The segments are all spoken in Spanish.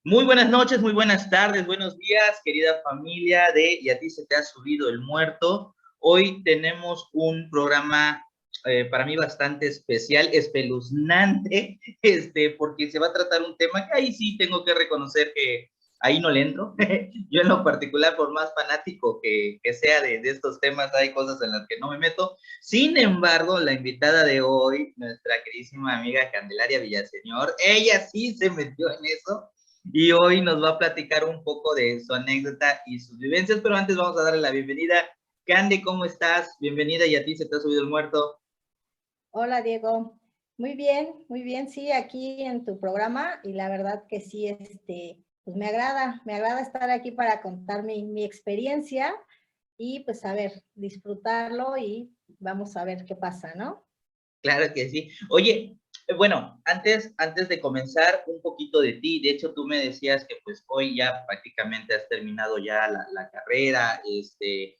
Muy buenas noches, muy buenas tardes, buenos días, querida familia de Y a ti se te ha subido el muerto. Hoy tenemos un programa para mí bastante especial, espeluznante, porque se va a tratar un tema que ahí sí tengo que reconocer que ahí no le entro. Yo en lo particular, por más fanático que sea de estos temas, hay cosas en las que no me meto. Sin embargo, la invitada de hoy, nuestra queridísima amiga Candelaria Villaseñor, ella sí se metió en eso y hoy nos va a platicar un poco de su anécdota y sus vivencias, pero antes vamos a darle la bienvenida. Candy, ¿cómo estás? Bienvenida, y a ti se te ha subido el muerto. Hola, Diego. Muy bien, sí, aquí en tu programa y la verdad que sí, pues me agrada estar aquí para contar mi experiencia y pues a ver, disfrutarlo y vamos a ver qué pasa, ¿no? Claro que sí. Oye, bueno, antes de comenzar, un poquito de ti. De hecho, tú me decías que pues hoy ya prácticamente has terminado ya la carrera, te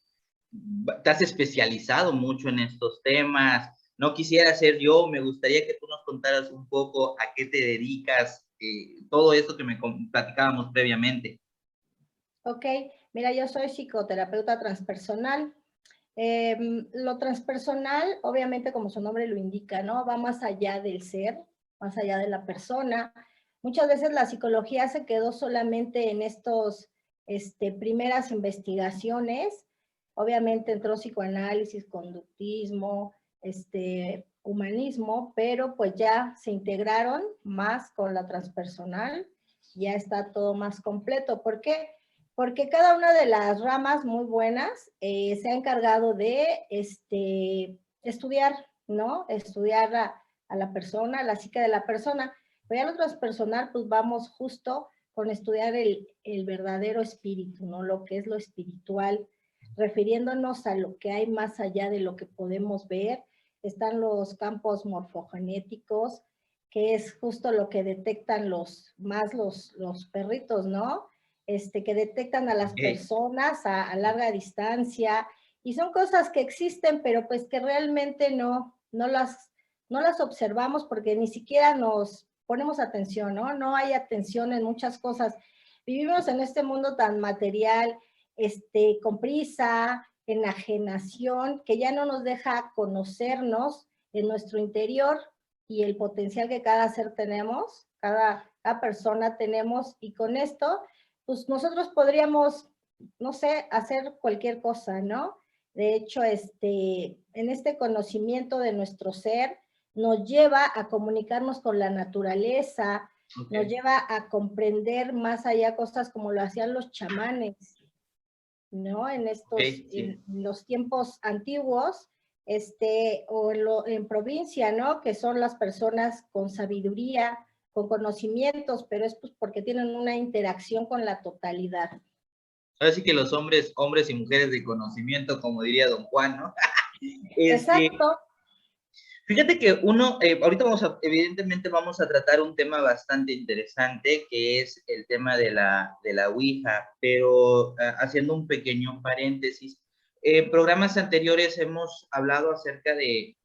has especializado mucho en estos temas. No quisiera ser yo, me gustaría que tú nos contaras un poco a qué te dedicas, todo esto que me platicábamos previamente. Ok, mira, yo soy psicoterapeuta transpersonal. Lo transpersonal, obviamente, como su nombre lo indica, ¿no? Va más allá del ser, más allá de la persona. Muchas veces la psicología se quedó solamente en estos primeras investigaciones. Obviamente entró psicoanálisis, conductismo, humanismo, pero pues ya se integraron más con la transpersonal, ya está todo más completo. ¿Por qué? Porque cada una de las ramas muy buenas se ha encargado de estudiar, ¿no? Estudiar a la persona, a la psique de la persona. Pero ya lo transpersonal, pues vamos justo con estudiar el verdadero espíritu, ¿no? Lo que es lo espiritual, refiriéndonos a lo que hay más allá de lo que podemos ver. Están los campos morfogenéticos, que es justo lo que detectan los perritos, ¿no? Que detectan a las Ok. personas a larga distancia, y son cosas que existen, pero pues que realmente no las observamos porque ni siquiera nos ponemos atención, ¿no? No hay atención en muchas cosas. Vivimos en este mundo tan material, con prisa, enajenación, que ya no nos deja conocernos en nuestro interior y el potencial que cada ser tenemos, cada persona tenemos, y con esto pues nosotros podríamos, no sé, hacer cualquier cosa, ¿no? De hecho, en este conocimiento de nuestro ser, nos lleva a comunicarnos con la naturaleza, nos Ok. lleva a comprender más allá cosas como lo hacían los chamanes, ¿no? Ok, En sí. los tiempos antiguos, o en provincia, ¿no? Que son las personas con sabiduría, con conocimientos, pero es pues porque tienen una interacción con la totalidad. Ahora sí que los hombres y mujeres de conocimiento, como diría don Juan, ¿no? Este, Exacto. Fíjate que ahorita evidentemente vamos a tratar un tema bastante interesante, que es el tema de la Ouija, pero haciendo un pequeño paréntesis, en programas anteriores hemos hablado acerca de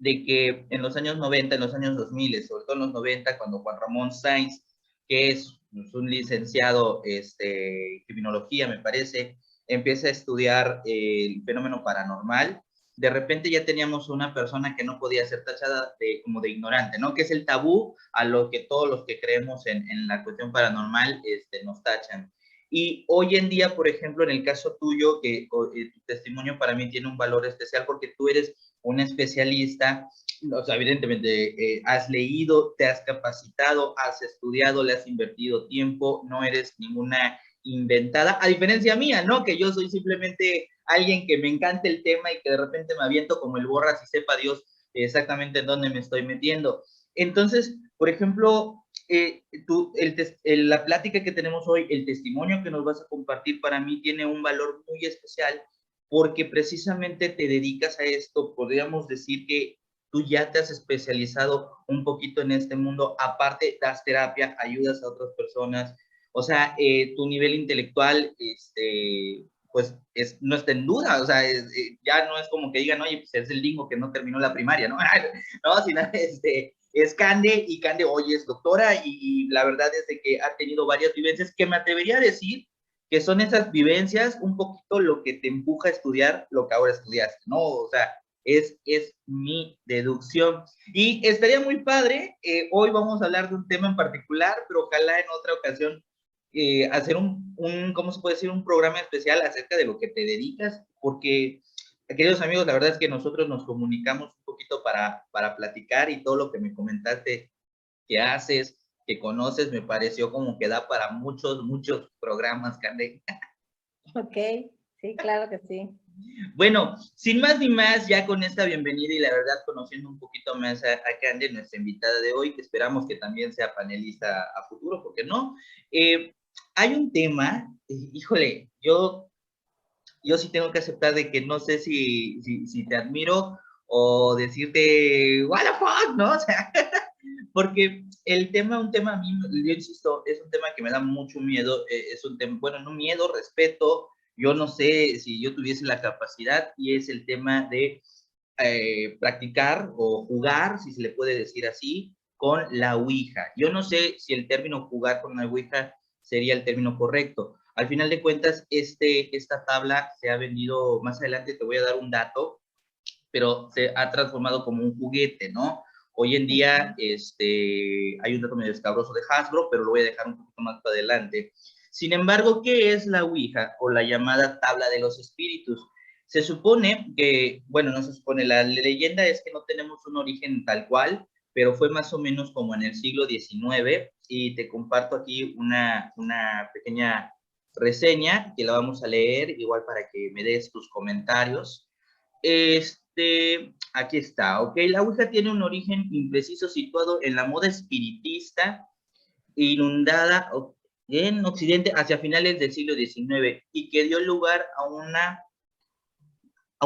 que en los años 90, en los años 2000, sobre todo en los 90, cuando Juan Ramón Sainz, que es un licenciado en criminología, me parece, empieza a estudiar el fenómeno paranormal, de repente ya teníamos una persona que no podía ser tachada como de ignorante, ¿no? Que es el tabú a lo que todos los que creemos en la cuestión paranormal nos tachan. Y hoy en día, por ejemplo, en el caso tuyo, que tu testimonio para mí tiene un valor especial porque tú eres un especialista, o sea, evidentemente has leído, te has capacitado, has estudiado, le has invertido tiempo, no eres ninguna inventada, a diferencia mía, ¿no? Que yo soy simplemente alguien que me encanta el tema y que de repente me aviento como el borras y sepa Dios exactamente en dónde me estoy metiendo. Entonces, por ejemplo, la plática que tenemos hoy, el testimonio que nos vas a compartir para mí tiene un valor muy especial porque precisamente te dedicas a esto, podríamos decir que tú ya te has especializado un poquito en este mundo, aparte das terapia, ayudas a otras personas, o sea, tu nivel intelectual, pues no está en duda, o sea, ya no es como que digan, oye, pues es el lingo que no terminó la primaria, ¿no? No, sino, es Cande, y Cande hoy es doctora, y la verdad es de que ha tenido varias vivencias que me atrevería a decir que son esas vivencias un poquito lo que te empuja a estudiar lo que ahora estudiaste, ¿no? O sea, es mi deducción. Y estaría muy padre, hoy vamos a hablar de un tema en particular, pero ojalá en otra ocasión hacer ¿cómo se puede decir? Un programa especial acerca de lo que te dedicas, porque, queridos amigos, la verdad es que nosotros nos comunicamos un poquito para platicar y todo lo que me comentaste que haces, que conoces, me pareció como que da para muchos, muchos programas, Cande. Ok, sí, claro que sí. Bueno, sin más ni más, ya con esta bienvenida y la verdad conociendo un poquito más a Cande, nuestra invitada de hoy, que esperamos que también sea panelista a futuro, ¿por qué no? Hay un tema, híjole, yo sí tengo que aceptar de que no sé si te admiro o decirte, what the fuck, ¿no? O sea, porque un tema a mí, yo insisto, es un tema que me da mucho miedo, es un tema, bueno, no miedo, respeto, yo no sé si yo tuviese la capacidad y es el tema de practicar o jugar, si se le puede decir así, con la Ouija. Yo no sé si el término jugar con la Ouija sería el término correcto. Al final de cuentas, esta tabla se ha vendido, más adelante te voy a dar un dato, pero se ha transformado como un juguete, ¿no? Hoy en día hay un dato medio escabroso de Hasbro, pero lo voy a dejar un poquito más para adelante. Sin embargo, ¿qué es la Ouija o la llamada tabla de los espíritus? Se supone que, bueno, no se supone, la leyenda es que no tenemos un origen tal cual, pero fue más o menos como en el siglo XIX y te comparto aquí una pequeña reseña que la vamos a leer igual para que me des tus comentarios. Aquí está, ¿ok? La Ouija tiene un origen impreciso situado en la moda espiritista inundada en Occidente hacia finales del siglo XIX y que dio lugar a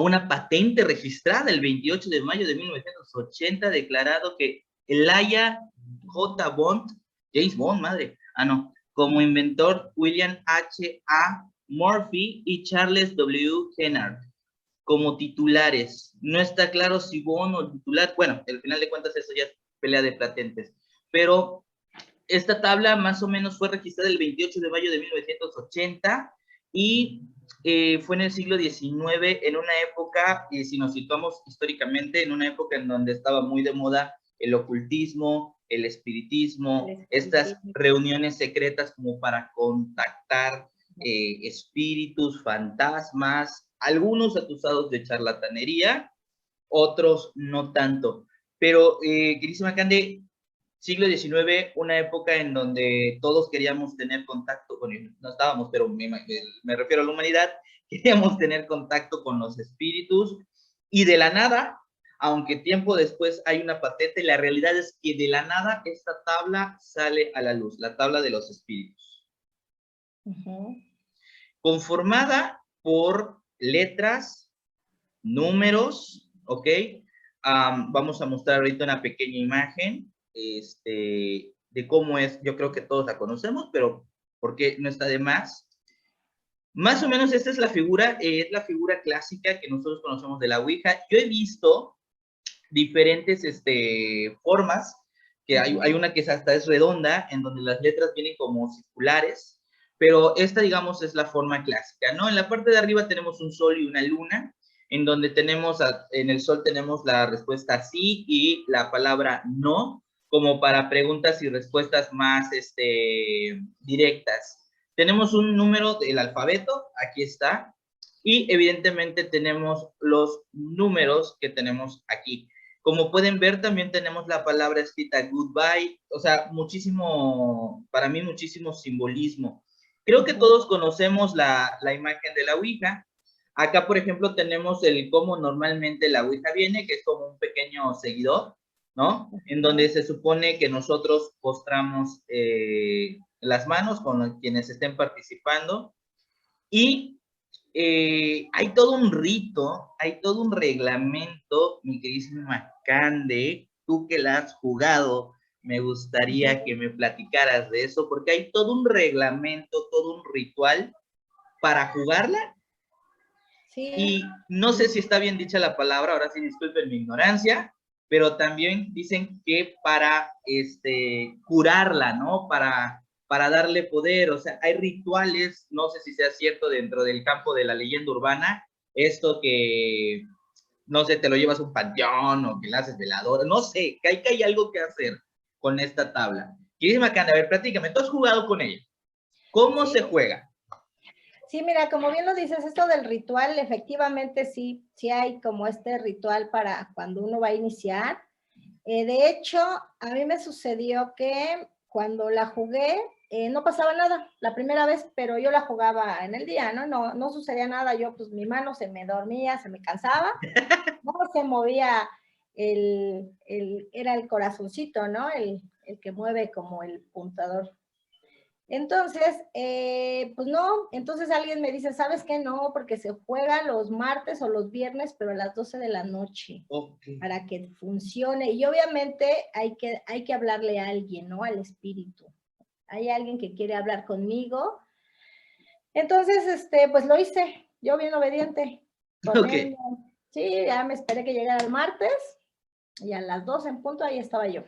una patente registrada el 28 de mayo de 1980 declarado que Elijah J. Bond, James Bond, madre, no, como inventor William H. A. Murphy y Charles W. Kennard como titulares. No está claro si Bond o el titular, bueno, al final de cuentas eso ya es pelea de patentes, pero esta tabla más o menos fue registrada el 28 de mayo de 1980 y fue en el siglo XIX, en una época, y si nos situamos históricamente, en una época en donde estaba muy de moda el ocultismo, el espiritismo, estas reuniones secretas como para contactar espíritus, fantasmas, algunos acusados de charlatanería, otros no tanto. Pero, querísima Cande, siglo XIX, una época en donde todos queríamos tener contacto con, no estábamos, pero me refiero a la humanidad, queríamos tener contacto con los espíritus y de la nada, aunque tiempo después hay una patente, la realidad es que de la nada esta tabla sale a la luz, la tabla de los espíritus. Conformada por letras, números, ¿ok? Vamos a mostrar ahorita una pequeña imagen de cómo es, yo creo que todos la conocemos, pero porque no está de más. Más o menos esta es la figura clásica que nosotros conocemos de la Ouija. Yo he visto diferentes formas, que hay una que hasta es redonda, en donde las letras vienen como circulares, pero esta, digamos, es la forma clásica, ¿no? En la parte de arriba tenemos un sol y una luna, en donde tenemos, en el sol tenemos la respuesta sí y la palabra no, como para preguntas y respuestas más directas. Tenemos un número del alfabeto, aquí está, y evidentemente tenemos los números que tenemos aquí. Como pueden ver, también tenemos la palabra escrita goodbye, o sea, muchísimo, para mí muchísimo simbolismo. Creo que todos conocemos la imagen de la Ouija. Acá, por ejemplo, tenemos el cómo normalmente la Ouija viene, que es como un pequeño seguidor, ¿no? En donde se supone que nosotros postramos las manos con quienes estén participando y hay todo un rito, hay todo un reglamento, mi queridísima Cande, tú que la has jugado, me gustaría que me platicaras de eso, porque hay todo un reglamento, todo un ritual para jugarla. Sí. Y no sé si está bien dicha la palabra, ahora sí disculpen mi ignorancia, pero también dicen que para curarla, ¿no? Para darle poder, o sea, hay rituales, no sé si sea cierto dentro del campo de la leyenda urbana, esto que, no sé, te lo llevas a un panteón o que la haces veladora, no sé, que hay algo que hacer con esta tabla. Queridísima Candy, a ver, platícame, tú has jugado con ella, ¿cómo Sí, se juega? sí, mira, como bien lo dices, esto del ritual, efectivamente sí, sí hay como este ritual para cuando uno va a iniciar. De hecho, a mí me sucedió que cuando la jugué, no pasaba nada la primera vez, pero yo la jugaba en el día, ¿no? No sucedía nada, yo pues mi mano se me dormía, se me cansaba, no se movía era el corazoncito, ¿no? El que mueve como el puntador. Entonces, pues no, entonces alguien me dice, ¿sabes qué? No, porque se juega los martes o los viernes, pero a las 12 de la noche, Okay. para que funcione. Y obviamente hay que hablarle a alguien, ¿no? Al espíritu. Hay alguien que quiere hablar conmigo. Entonces, pues lo hice, yo bien obediente, Ok. poniendo, sí, ya me esperé que llegara el martes, y a las 12 en punto ahí estaba yo.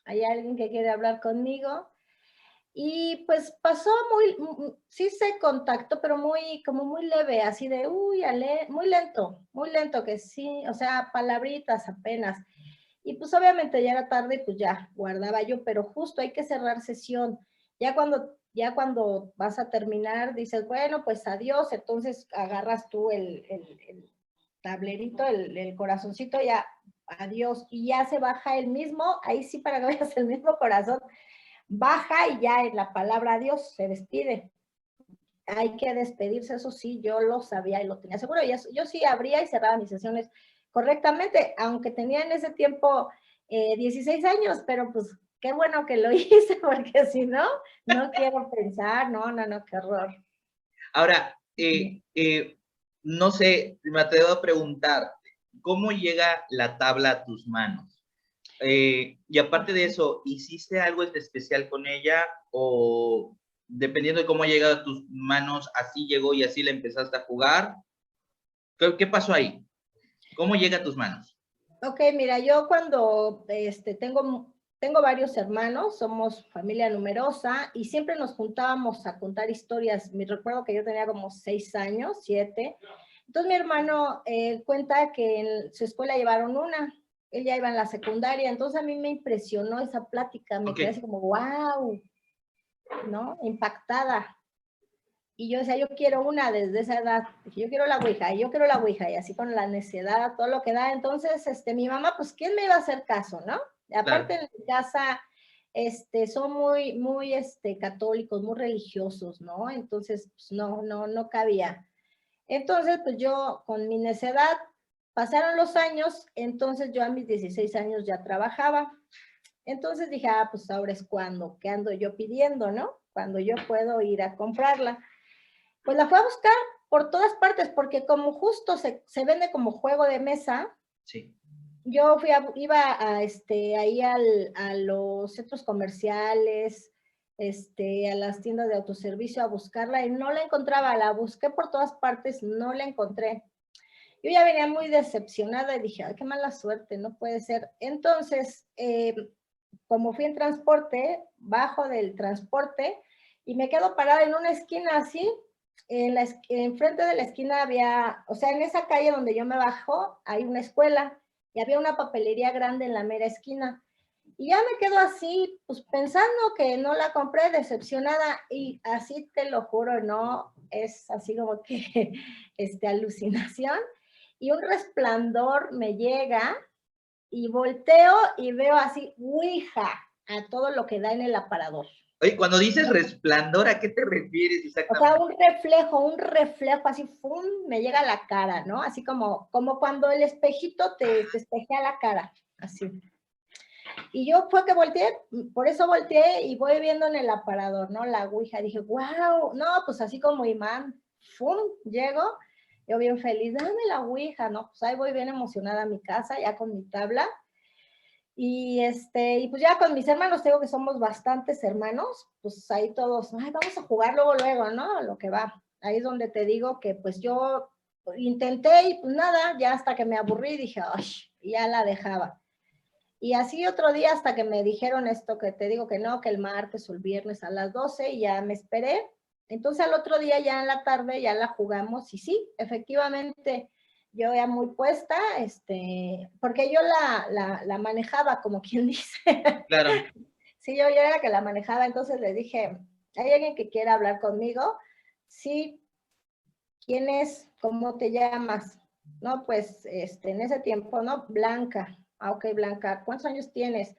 Hay alguien que quiere hablar conmigo. Y pues pasó sí se contactó, pero como muy leve, así de, uy, muy lento que sí, o sea, palabritas apenas. Y pues obviamente ya era tarde, pues ya guardaba yo, pero justo hay que cerrar sesión. Ya cuando vas a terminar, dices, bueno, pues adiós, entonces agarras tú el tablerito, el corazoncito, ya, adiós, y ya se baja el mismo, ahí sí para que veas el mismo corazón baja y ya en la palabra Dios se despide. Hay que despedirse, eso sí, yo lo sabía y lo tenía seguro. Yo sí abría y cerraba mis sesiones correctamente, aunque tenía en ese tiempo 16 años, pero pues qué bueno que lo hice, porque si no, no quiero pensar, no, qué horror. Ahora, no sé, me atrevo a preguntar, ¿cómo llega la tabla a tus manos? Y aparte de eso, ¿hiciste algo especial con ella o dependiendo de cómo llega a tus manos, así llegó y así la empezaste a jugar? ¿Qué pasó ahí? ¿Cómo llega a tus manos? Ok, mira, yo cuando tengo varios hermanos, somos familia numerosa y siempre nos juntábamos a contar historias. Me recuerdo que yo tenía como 6 años, 7. Entonces mi hermano cuenta que en su escuela llevaron una, él ya iba en la secundaria, entonces a mí me impresionó esa plática, me quedé Ok. así como, wow, ¿no? Impactada. Y yo decía, yo quiero una desde esa edad. Dije, yo quiero la ouija, y yo quiero la ouija, y así con la necedad, todo lo que da. Entonces, mi mamá, pues, ¿quién me iba a hacer caso, no? Y aparte, Claro. en mi casa, son muy, católicos, muy religiosos, ¿no? Entonces, pues, no cabía. Entonces, pues, yo, con mi necedad, pasaron los años, entonces yo a mis 16 años ya trabajaba. Entonces dije, pues ahora es cuando, ¿qué ando yo pidiendo, no? Cuando yo puedo ir a comprarla. Pues la fue a buscar por todas partes, porque como justo se vende como juego de mesa, Sí. yo iba ahí a los centros comerciales, a las tiendas de autoservicio a buscarla y no la encontraba, la busqué por todas partes, no la encontré. Yo ya venía muy decepcionada y dije, ay, qué mala suerte, no puede ser. Entonces, como fui en transporte, bajo del transporte y me quedo parada en una esquina así, enfrente de la esquina había, o sea, en esa calle donde yo me bajo, hay una escuela y había una papelería grande en la mera esquina. Y ya me quedo así, pues pensando que no la compré, decepcionada, y así te lo juro, no, es así como que, alucinación. Y un resplandor me llega y volteo y veo así, Ouija, a todo lo que da en el aparador. Oye, cuando dices resplandor, ¿a qué te refieres O sea, exactamente? un reflejo así, ¡fum!, me llega a la cara, ¿no? Así como cuando el espejito te espejea la cara, así. Y yo fue que volteé, por eso volteé y voy viendo en el aparador, ¿no? La ouija, dije, wow, no, pues así como imán, ¡fum!, llego, yo bien feliz, dame la ouija, ¿no? Pues ahí voy bien emocionada a mi casa, ya con mi tabla. Y pues ya con mis hermanos, tengo que somos bastantes hermanos, pues ahí todos, ay, vamos a jugar luego, ¿no? Lo que va. Ahí es donde te digo que pues yo intenté y pues nada, ya hasta que me aburrí dije, ay, ya la dejaba. Y así otro día hasta que me dijeron esto que te digo que no, que el martes o el viernes a las 12 y ya me esperé. Entonces al otro día ya en la tarde ya la jugamos y sí, efectivamente yo ya muy puesta, porque yo la manejaba como quien dice. Claro. Sí, yo era la que la manejaba, entonces le dije, ¿hay alguien que quiera hablar conmigo? Sí, ¿quién es? ¿Cómo te llamas? No, pues, en ese tiempo, ¿no? Blanca. Ah, ok, Blanca, ¿cuántos años tienes?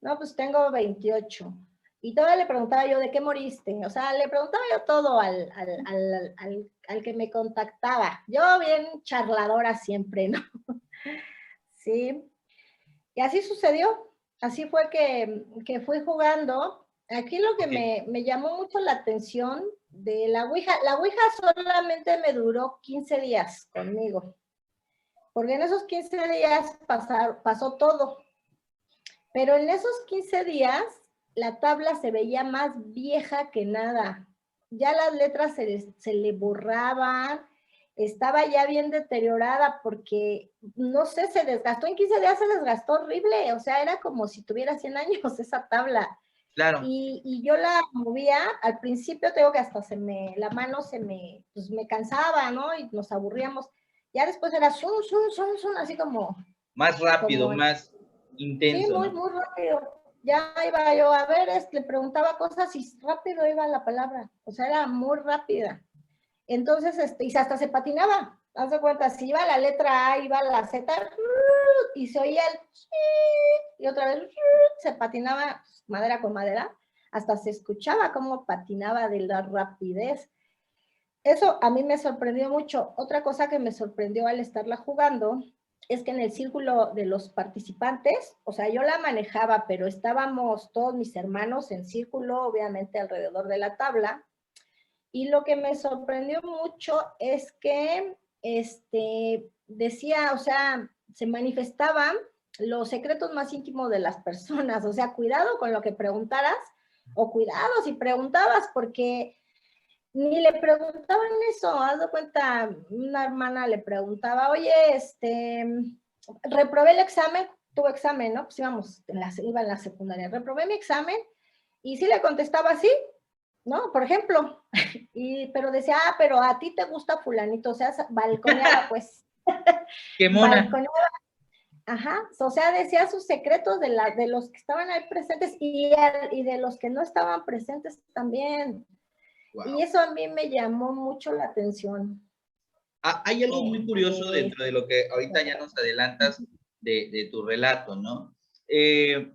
No, pues tengo 28. Y todavía le preguntaba yo, ¿de qué moriste? O sea, le preguntaba yo todo al que me contactaba. Yo bien charladora siempre, ¿no? Sí. Y así sucedió. Así fue que fui jugando. Aquí lo que Ok. me llamó mucho la atención de la Ouija solamente me duró 15 días conmigo, porque en esos 15 días pasó todo, pero en esos 15 días la tabla se veía más vieja que nada. Ya las letras se le borraban, estaba ya bien deteriorada porque, no sé, se desgastó, en 15 días se desgastó horrible, o sea, era como si tuviera 100 años esa tabla. Claro. Y yo la movía, al principio tengo que hasta la mano pues me cansaba, ¿no? Y nos aburríamos. Ya después era así Más rápido, como, más sí, intenso, muy, ¿no? muy rápido. Ya iba yo a ver, le preguntaba cosas y rápido iba la palabra, o sea, era muy rápida. Entonces, y hasta se patinaba, haz de cuenta, si iba la letra A, iba la Z, y se oía el y otra vez se patinaba madera con madera, hasta se escuchaba cómo patinaba de la rapidez. Eso a mí me sorprendió mucho. Otra cosa que me sorprendió al estarla jugando es que en el círculo de los participantes, o sea, yo la manejaba, pero estábamos todos mis hermanos en círculo, obviamente alrededor de la tabla, y lo que me sorprendió mucho es que decía, o sea, se manifestaban los secretos más íntimos de las personas, o sea, cuidado con lo que preguntaras, o cuidado si preguntabas, porque ni le preguntaban eso, haz de cuenta, una hermana le preguntaba, oye, reprobé el examen, tuvo examen, ¿no? Pues iba en la secundaria, reprobé mi examen, y sí le contestaba así, ¿no? Por ejemplo, pero decía, pero a ti te gusta fulanito, o sea, balconeaba, pues, Qué mona. balconeaba, ajá, o sea, decía sus secretos de los que estaban ahí presentes y de los que no estaban presentes también. Y Wow. eso a mí me llamó mucho la atención. Hay algo muy curioso De dentro de lo que ahorita ya nos adelantas de tu relato, ¿no? Eh,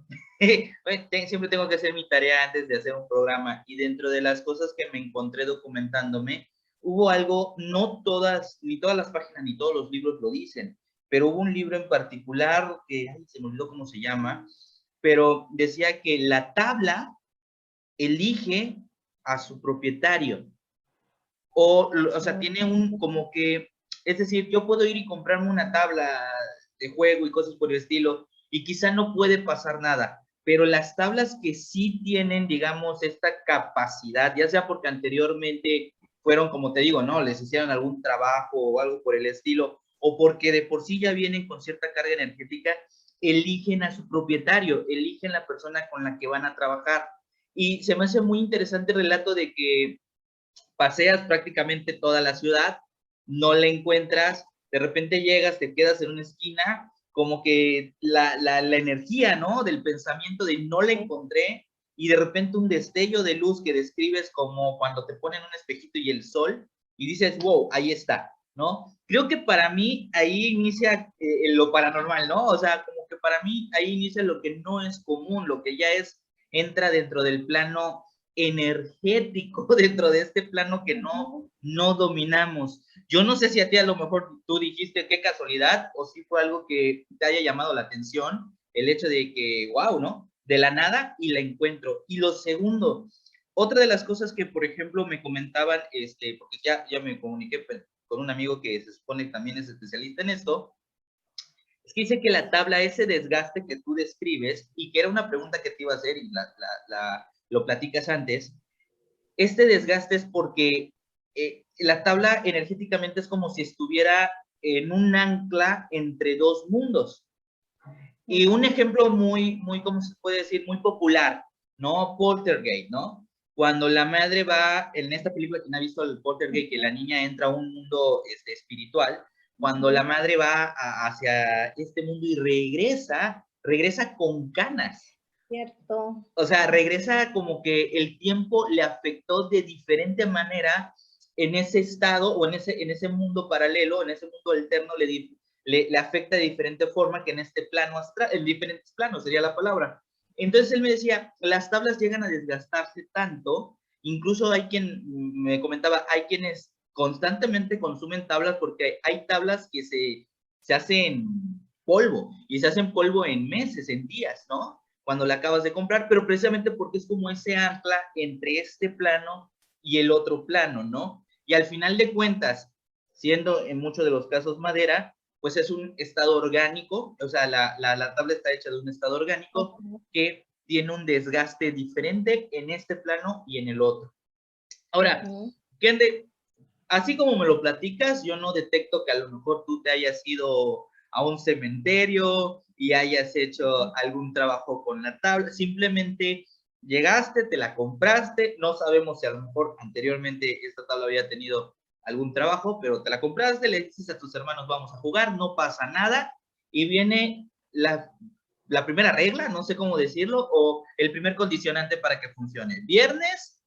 siempre tengo que hacer mi tarea antes de hacer un programa y dentro de las cosas que me encontré documentándome, hubo algo, no todas, ni todas las páginas, ni todos los libros lo dicen, pero hubo un libro en particular que ay, se me olvidó cómo se llama, pero decía que la tabla elige a su propietario. O sea, tiene un como que, es decir, yo puedo ir y comprarme una tabla de juego y cosas por el estilo, y quizá no puede pasar nada, pero las tablas que sí tienen, digamos, esta capacidad, ya sea porque anteriormente fueron, como te digo, ¿no? Les hicieron algún trabajo o algo por el estilo, o porque de por sí ya vienen con cierta carga energética, eligen a su propietario, eligen la persona con la que van a trabajar. Y se me hace muy interesante el relato de que paseas prácticamente toda la ciudad, no la encuentras, de repente llegas, te quedas en una esquina, como que la energía, ¿no? Del pensamiento de no la encontré, y de repente un destello de luz que describes como cuando te ponen un espejito y el sol, y dices, wow, ahí está, ¿no? Creo que para mí ahí inicia lo paranormal, ¿no? O sea, como que para mí ahí inicia lo que no es común, lo que ya entra dentro del plano energético, dentro de este plano que no dominamos. Yo no sé si a ti a lo mejor tú dijiste qué casualidad o si fue algo que te haya llamado la atención, el hecho de que, wow, ¿no? De la nada y la encuentro. Y lo segundo, otra de las cosas que, por ejemplo, me comentaban, porque ya me comuniqué con un amigo que se supone que también es especialista en esto, es que dice que la tabla, ese desgaste que tú describes, y que era una pregunta que te iba a hacer y lo platicas antes, este desgaste es porque la tabla energéticamente es como si estuviera en un ancla entre dos mundos. Y un ejemplo muy, ¿cómo se puede decir? Muy popular, ¿no? Poltergeist, ¿no? Cuando la madre va, en esta película, quien ha visto el Poltergeist, que la niña entra a un mundo espiritual, cuando la madre va hacia este mundo y regresa con canas. Cierto. O sea, regresa como que el tiempo le afectó de diferente manera en ese estado o en ese mundo paralelo, en ese mundo alterno, le afecta de diferente forma que en este plano astral, en diferentes planos sería la palabra. Entonces él me decía, las tablas llegan a desgastarse tanto, incluso hay quien me comentaba, hay quienes constantemente consumen tablas porque hay tablas que se hacen polvo y se hacen polvo en meses, en días, ¿no? Cuando la acabas de comprar, pero precisamente porque es como ese ancla entre este plano y el otro plano, ¿no? Y al final de cuentas, siendo en muchos de los casos madera, pues es un estado orgánico, o sea, la tabla está hecha de un estado orgánico que tiene un desgaste diferente en este plano y en el otro. Ahora, Kende, así como me lo platicas, yo no detecto que a lo mejor tú te hayas ido a un cementerio y hayas hecho algún trabajo con la tabla, simplemente llegaste, te la compraste, no sabemos si a lo mejor anteriormente esta tabla había tenido algún trabajo, pero te la compraste, le dices a tus hermanos vamos a jugar, no pasa nada, y viene la primera regla, no sé cómo decirlo, o el primer condicionante para que funcione, viernes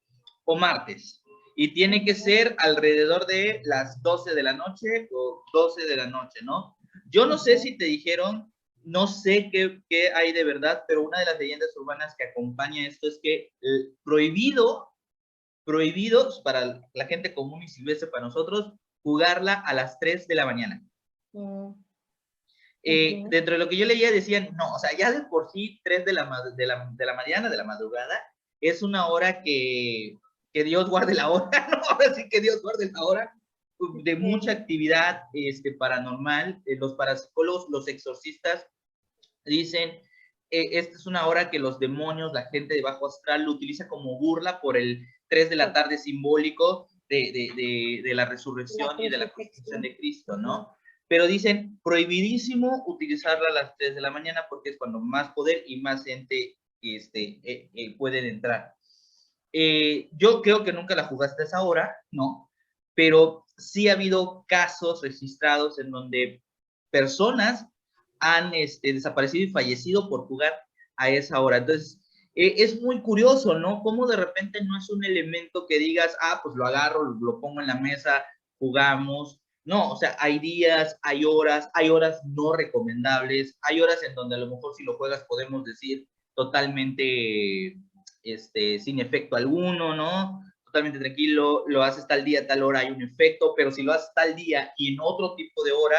o martes, y tiene que ser alrededor de las 12 de la noche o 12 de la noche, ¿no? Yo no sé si te dijeron, no sé qué hay de verdad, pero una de las leyendas urbanas que acompaña esto es que prohibidos para la gente común y silvestre, para nosotros, jugarla a las 3 de la mañana. Dentro de lo que yo leía decían, no, o sea, ya de por sí 3 de la mañana, de la madrugada, es una hora que Dios guarde la hora, ¿no? Ahora sí que Dios guarde la hora de mucha actividad paranormal. Los parapsicólogos, los exorcistas dicen, esta es una hora que los demonios, la gente de bajo astral lo utiliza como burla por el 3 de la tarde simbólico de la resurrección y de la crucifixión de Cristo, ¿no? Pero dicen, prohibidísimo utilizarla a las 3 de la mañana porque es cuando más poder y más gente pueden entrar. Yo creo que nunca la jugaste a esa hora, ¿no? Pero sí ha habido casos registrados en donde personas han desaparecido y fallecido por jugar a esa hora. Entonces, es muy curioso, ¿no? Cómo de repente no es un elemento que digas, ah, pues lo agarro, lo pongo en la mesa, jugamos. No, o sea, hay días, hay horas no recomendables, hay horas en donde a lo mejor si lo juegas podemos decir totalmente sin efecto alguno, ¿no? Totalmente tranquilo, lo haces tal día, tal hora, hay un efecto, pero si lo haces tal día y en otro tipo de hora,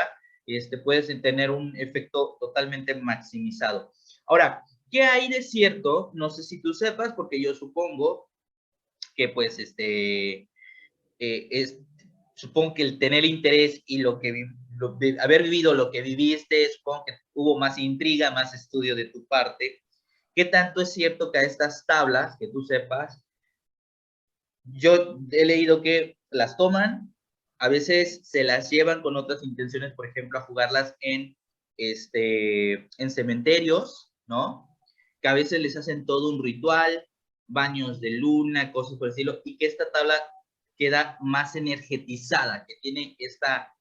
puedes tener un efecto totalmente maximizado. Ahora, ¿qué hay de cierto? No sé si tú sepas, porque yo supongo que pues supongo que el tener interés y haber vivido lo que viviste, supongo que hubo más intriga, más estudio de tu parte. ¿Qué tanto es cierto que a estas tablas, que tú sepas, yo he leído que las toman, a veces se las llevan con otras intenciones, por ejemplo, a jugarlas en cementerios, ¿no? Que a veces les hacen todo un ritual, baños de luna, cosas por el estilo, y que esta tabla queda más energetizada, que tiene esta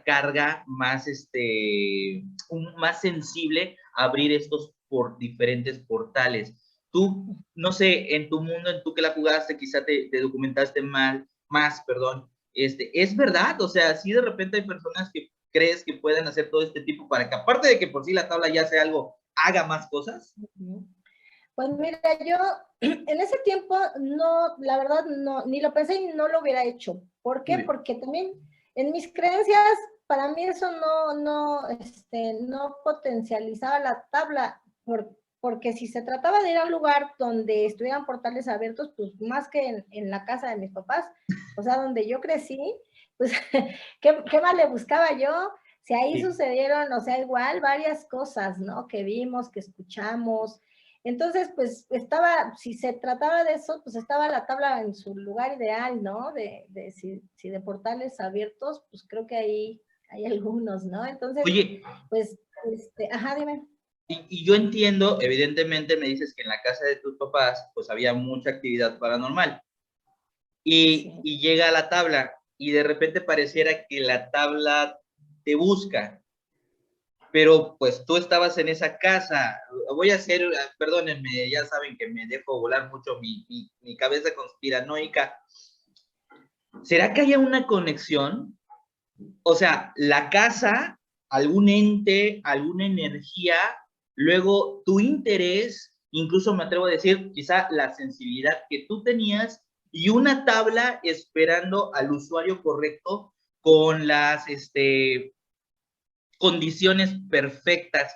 carga más, más sensible a abrir estos por diferentes portales. Tú, no sé, en tu mundo, en tú que la jugaste, quizá te documentaste más, perdón, ¿es verdad? O sea, sí de repente hay personas que crees que pueden hacer todo este tipo para que, aparte de que por sí la tabla ya sea algo, haga más cosas. Pues mira, yo en ese tiempo no, la verdad, no, ni lo pensé y no lo hubiera hecho. ¿Por qué? Porque también en mis creencias, para mí eso no potencializaba la tabla, porque si se trataba de ir a un lugar donde estuvieran portales abiertos, pues más que en la casa de mis papás, o sea, donde yo crecí, pues, ¿qué más le buscaba yo? Si ahí sucedieron, o sea, igual varias cosas, ¿no? Que vimos, que escuchamos. Entonces, pues si se trataba de eso, pues estaba la tabla en su lugar ideal, ¿no? Si de portales abiertos, pues creo que ahí hay algunos, ¿no? Entonces, oye, pues, ajá, dime. y yo entiendo, evidentemente me dices que en la casa de tus papás pues había mucha actividad paranormal Sí. y llega a la tabla y de repente pareciera que la tabla te busca, pero pues tú estabas en esa casa. Voy a hacer, perdónenme, ya saben que me dejo volar mucho mi cabeza conspiranoica. ¿Será que haya una conexión? O sea, la casa, algún ente, alguna energía, luego tu interés, incluso me atrevo a decir, quizá la sensibilidad que tú tenías y una tabla esperando al usuario correcto con las condiciones perfectas.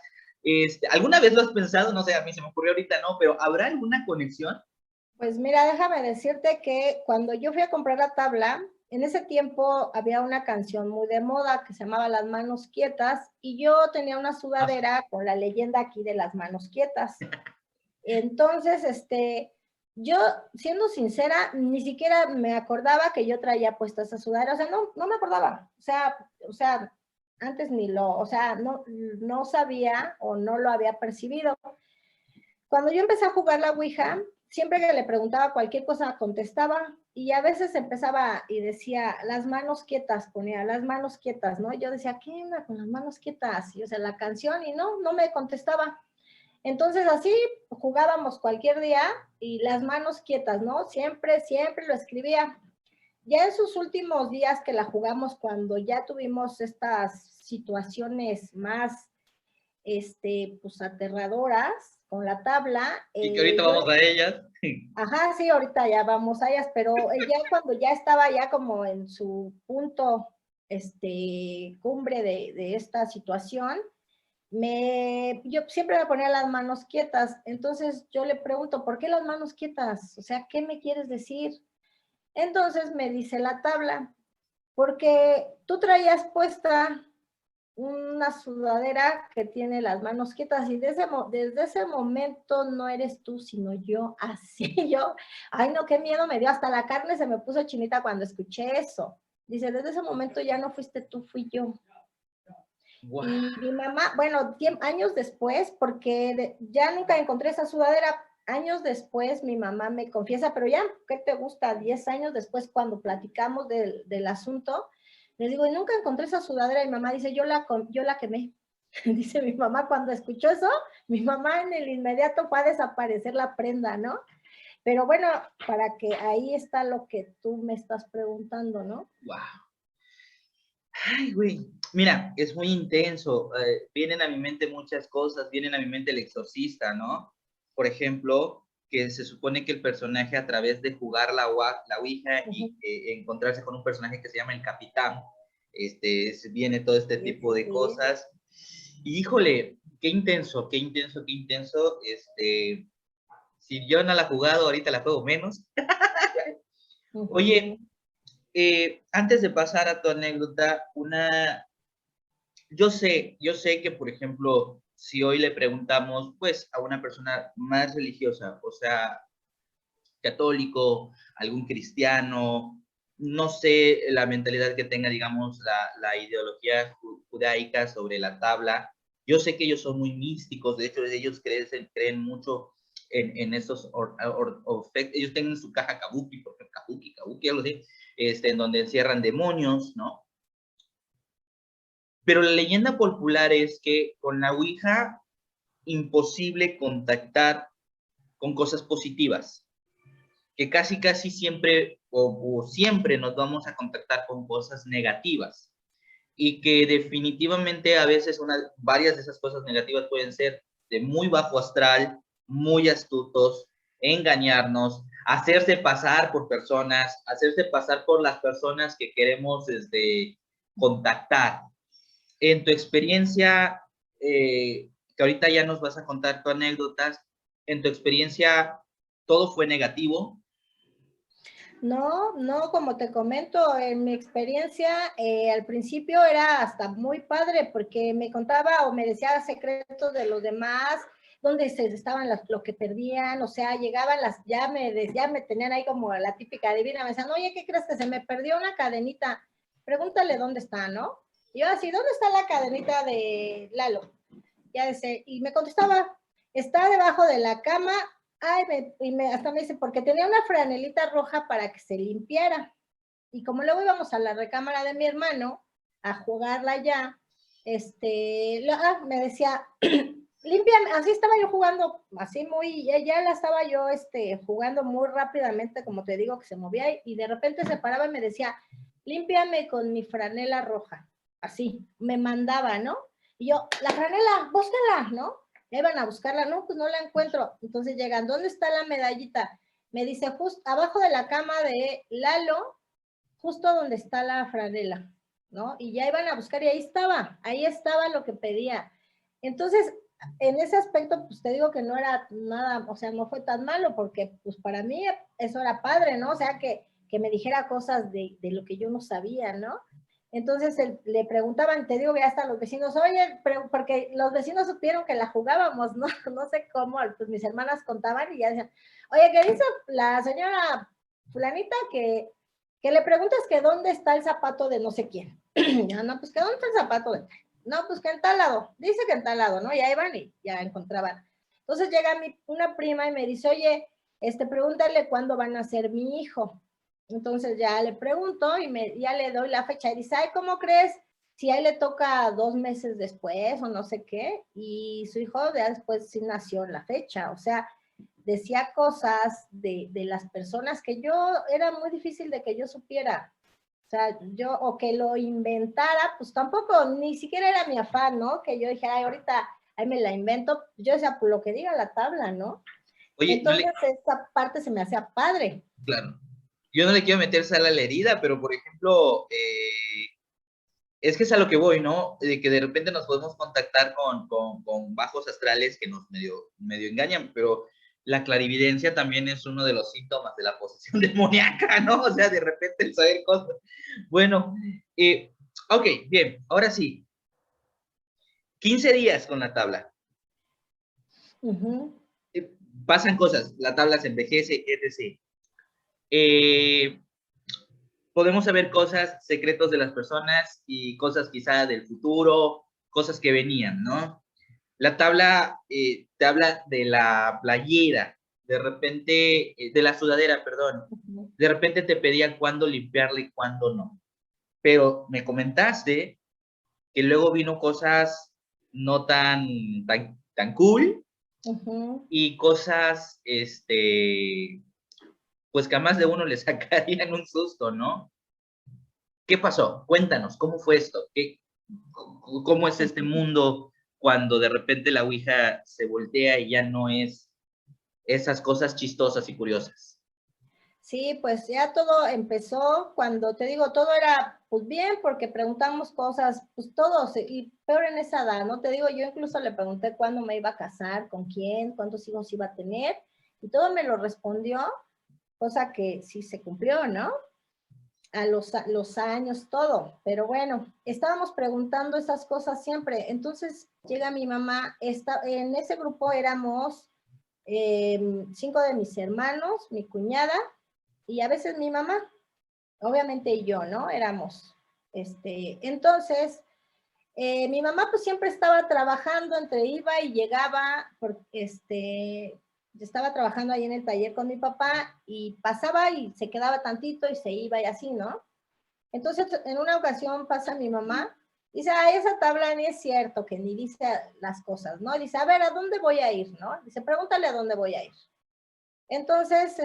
¿Alguna vez lo has pensado? No sé, a mí se me ocurrió ahorita, no, pero ¿habrá alguna conexión? Pues mira, déjame decirte que cuando yo fui a comprar la tabla, en ese tiempo había una canción muy de moda que se llamaba Las Manos Quietas y yo tenía una Ah, sudadera con la leyenda aquí de Las Manos Quietas. Entonces, yo, siendo sincera, ni siquiera me acordaba que yo traía puesta esa sudadera, o sea, no me acordaba, o sea, antes ni lo, o sea, no sabía o no lo había percibido. Cuando yo empecé a jugar la Ouija, siempre que le preguntaba cualquier cosa contestaba y a veces empezaba y decía, las manos quietas, ponía las manos quietas, ¿no? Y yo decía, ¿qué onda con las manos quietas? Y o sea, la canción y no me contestaba. Entonces así jugábamos cualquier día y las manos quietas, ¿no? Siempre lo escribía. Ya en sus últimos días que la jugamos, cuando ya tuvimos estas situaciones más, pues aterradoras con la tabla, y que ahorita yo, vamos a ellas. ajá, sí, ahorita ya vamos a ellas, pero ya cuando ya estaba ya como en su punto, cumbre de esta situación, yo siempre me ponía las manos quietas, entonces yo le pregunto, ¿por qué las manos quietas? O sea, ¿qué me quieres decir? Entonces me dice la tabla, porque tú traías puesta una sudadera que tiene las manos quietas y desde ese momento no eres tú, sino yo, así yo, ay no, qué miedo me dio, hasta la carne se me puso chinita cuando escuché eso. Dice, desde ese momento ya no fuiste tú, fui yo. Wow. Y mi mamá, bueno, años después, porque ya nunca encontré esa sudadera, años después mi mamá me confiesa, pero ya, ¿qué te gusta? 10 años después, cuando platicamos del asunto, le digo, y nunca encontré esa sudadera, y mi mamá dice, yo la quemé. Dice mi mamá, cuando escuchó eso, mi mamá en el inmediato fue a desaparecer la prenda, ¿no? Pero bueno, para que ahí está lo que tú me estás preguntando, ¿no? Wow. Ay, güey. Mira, es muy intenso. Vienen a mi mente muchas cosas. Vienen a mi mente el exorcista, ¿no? Por ejemplo, que se supone que el personaje a través de jugar la Ouija Uh y -huh. encontrarse con un personaje que se llama el Capitán, viene todo este Sí, tipo sí, de sí. cosas. Y híjole, qué intenso, qué intenso, qué intenso. Si yo no la he jugado, ahorita la juego menos. Uh -huh. Oye, antes de pasar a tu anécdota, yo sé que, por ejemplo, si hoy le preguntamos, pues, a una persona más religiosa, o sea, católico, algún cristiano, no sé la mentalidad que tenga, digamos, la ideología judaica sobre la tabla. Yo sé que ellos son muy místicos, de hecho, ellos creen mucho en esos ellos tienen su caja kabuki, porque kabuki, algo así, en donde encierran demonios, ¿no? Pero la leyenda popular es que con la Ouija imposible contactar con cosas positivas, que casi siempre o siempre nos vamos a contactar con cosas negativas y que definitivamente a veces varias de esas cosas negativas pueden ser de muy bajo astral, muy astutos, engañarnos, hacerse pasar por personas, hacerse pasar por las personas que queremos contactar. En tu experiencia, que ahorita ya nos vas a contar tu anécdotas, en tu experiencia, ¿todo fue negativo? No, como te comento, en mi experiencia, al principio era hasta muy padre porque me contaba o me decía secretos de los demás, donde se estaban lo que perdían, o sea, llegaban ya me tenían ahí como la típica divina, me decían, oye, ¿qué crees que se me perdió una cadenita? Pregúntale dónde está, ¿no? Y yo así, ¿dónde está la cadenita de Lalo? ya sé, y me contestaba, está debajo de la cama, ay, hasta me dice, porque tenía una franelita roja para que se limpiara. Y como luego íbamos a la recámara de mi hermano a jugarla ya, me decía, límpiame, así estaba yo jugando, así muy, ya la estaba yo jugando muy rápidamente, como te digo, que se movía, y de repente se paraba y me decía, límpiame con mi franela roja, así, me mandaba, ¿no? Y yo, la franela, búscala, ¿no? Ya iban a buscarla, no, pues no la encuentro. Entonces llegan, ¿dónde está la medallita? Me dice, justo abajo de la cama de Lalo, justo donde está la franela, ¿no? Y ya iban a buscar y ahí estaba lo que pedía. Entonces, en ese aspecto, pues te digo que no era nada, o sea, no fue tan malo, porque pues para mí eso era padre, ¿no? O sea, que me dijera cosas de lo que yo no sabía, ¿no? Entonces le preguntaban, te digo, ya hasta los vecinos, oye, porque los vecinos supieron que la jugábamos, ¿no? No sé cómo, pues mis hermanas contaban y ya decían, oye, ¿qué dice la señora fulanita que le preguntas que dónde está el zapato de no sé quién? Ya, no, pues que dónde está el zapato de tal. No, pues que en tal lado, dice que en tal lado, ¿no? Ya iban y ya encontraban. Entonces llega una prima y me dice, oye, pregúntale cuándo van a ser mi hijo. Entonces ya le pregunto y ya le doy la fecha y dice, ay, ¿cómo crees? Si a él le toca 2 meses después o no sé qué, y su hijo ya después sí nació en la fecha, o sea, decía cosas de las personas que yo, era muy difícil de que yo supiera, o sea, o que lo inventara, pues tampoco, ni siquiera era mi afán, ¿no? Que yo dije, ay, ahorita, ahí me la invento, yo decía, pues lo que diga la tabla, ¿no? Oye, Entonces, esta parte se me hacía padre. claro, yo no le quiero meter sal a la herida, pero por ejemplo, es que es a lo que voy, ¿no? De que de repente nos podemos contactar con bajos astrales que nos medio engañan, pero la clarividencia también es uno de los síntomas de la posesión demoníaca, ¿no? O sea, de repente el saber cosas. Bueno, ok, bien, ahora sí. 15 días con la tabla. Uh-huh. Pasan cosas, la tabla se envejece, etc. Podemos saber cosas, secretos de las personas y cosas quizá del futuro, cosas que venían, ¿no? La tabla te habla de la playera, de repente, de la sudadera, perdón. De repente te pedía cuándo limpiarla y cuándo no. Pero me comentaste que luego vino cosas no tan cool Uh-huh. y cosas, pues que a más de uno le sacarían un susto, ¿no? ¿Qué pasó? Cuéntanos, ¿cómo fue esto? ¿Cómo es este mundo cuando de repente la ouija se voltea y ya no es esas cosas chistosas y curiosas? Sí, pues ya todo empezó cuando, te digo, todo era pues bien porque preguntamos cosas, pues todos, y peor en esa edad, ¿no? Te digo, yo incluso le pregunté cuándo me iba a casar, con quién, cuántos hijos iba a tener, y todo me lo respondió, cosa que sí se cumplió, ¿no? A los años, todo, pero bueno, estábamos preguntando esas cosas siempre. Entonces llega mi mamá, en ese grupo éramos 5 de mis hermanos, mi cuñada, y a veces mi mamá, obviamente yo, ¿no? Éramos, entonces, mi mamá pues siempre estaba trabajando, iba y llegaba, estaba trabajando ahí en el taller con mi papá y pasaba y se quedaba tantito y se iba y así, ¿no? Entonces, en una ocasión pasa mi mamá, dice, esa tabla ni es cierto, que ni dice las cosas, ¿no? Dice, a ver, ¿a dónde voy a ir, no? Dice, pregúntale a dónde voy a ir. Entonces,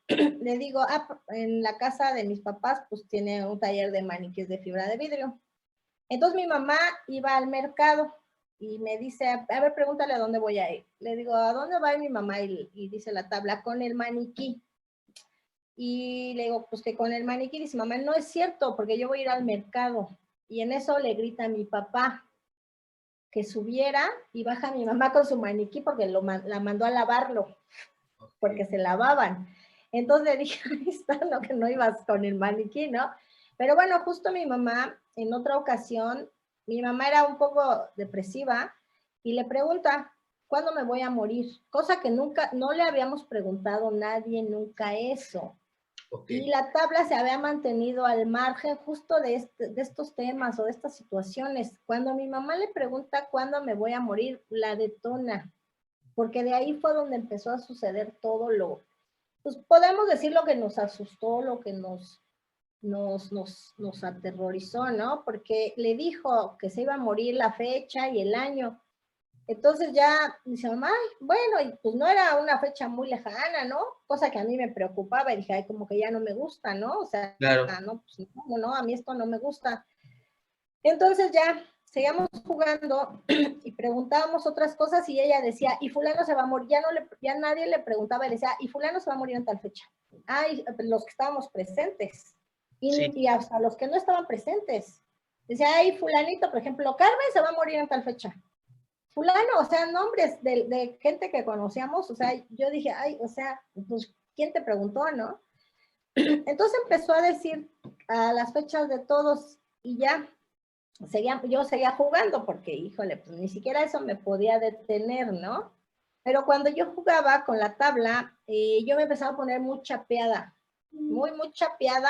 le digo, en la casa de mis papás, pues tiene un taller de maniquíes de fibra de vidrio. Entonces mi mamá iba al mercado y me dice, a ver, pregúntale a dónde voy a ir. Le digo, ¿a dónde va mi mamá? Y dice la tabla, con el maniquí. Y le digo, pues que con el maniquí. Dice, mamá, no es cierto, porque yo voy a ir al mercado. Y en eso le grita a mi papá que subiera y baja mi mamá con su maniquí porque la mandó a lavarlo, porque se lavaban. Entonces le dije, ahí está lo que no ibas con el maniquí, ¿no? Pero bueno, justo mi mamá, en otra ocasión, mi mamá era un poco depresiva y le pregunta, ¿cuándo me voy a morir? Cosa que nunca, no le habíamos preguntado a nadie nunca eso. Ok. Y la tabla se había mantenido al margen justo de estos temas o de estas situaciones. Cuando mi mamá le pregunta cuándo me voy a morir, la detona, porque de ahí fue donde empezó a suceder todo pues podemos decir lo que nos asustó, lo que nos aterrorizó, ¿no? Porque le dijo que se iba a morir la fecha y el año. Entonces ya dice mamá, "Ay, bueno, y pues no era una fecha muy lejana, ¿no?" Cosa que a mí me preocupaba y dije, ay, como que ya no me gusta, ¿no? O sea, Claro. no, pues no, a mí esto no me gusta. Entonces ya seguíamos jugando y preguntábamos otras cosas y ella decía, y fulano se va a morir, ya nadie le preguntaba, y le decía, y fulano se va a morir en tal fecha. Ay, los que estábamos presentes. Sí. Y hasta los que no estaban presentes. Decía, ay, fulanito, por ejemplo, Carmen se va a morir en tal fecha. Fulano, o sea, nombres de gente que conocíamos, o sea, yo dije, ay, o sea, pues, ¿quién te preguntó, no? Entonces empezó a decir a las fechas de todos y ya yo seguía jugando porque, híjole, pues ni siquiera eso me podía detener, ¿no? Pero cuando yo jugaba con la tabla, yo me empezaba a poner muy chapeada, muy chapeada,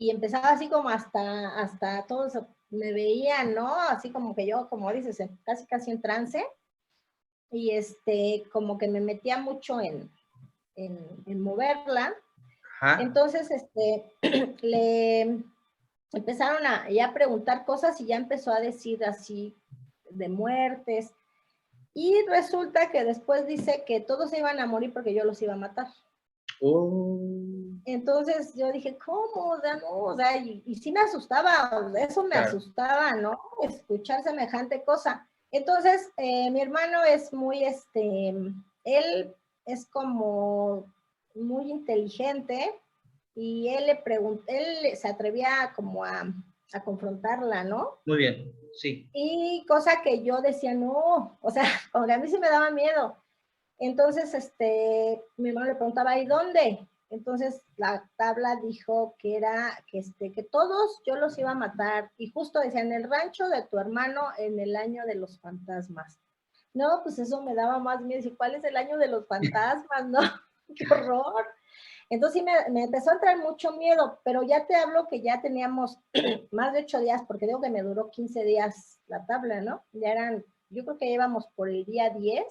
y empezaba así como hasta todos me veían, ¿no? Así como que yo, como dices, casi en trance, y como que me metía mucho en moverla. Ajá. Entonces, le empezaron a ya preguntar cosas y ya empezó a decir así de muertes. Y resulta que después dice que todos se iban a morir porque yo los iba a matar. Oh, Entonces yo dije, ¿cómo? O sea, no, o sea, y sí me asustaba, eso me claro. asustaba, ¿no? Escuchar semejante cosa. Entonces, mi hermano es muy, él es como muy inteligente y él se atrevía como a confrontarla, ¿no? Muy bien. Sí. Y cosa que yo decía, no, o sea, como a mí sí me daba miedo. Entonces, mi hermano le preguntaba, ¿y dónde? Entonces la tabla dijo que era que todos yo los iba a matar. Y justo decía, en el rancho de tu hermano en el año de los fantasmas. No, pues eso me daba más miedo. ¿Y cuál es el año de los fantasmas? No, qué horror. Entonces sí me empezó a entrar mucho miedo, pero ya te hablo que ya teníamos más de 8 días, porque digo que me duró 15 días la tabla, ¿no? Ya eran, yo creo que íbamos por el día 10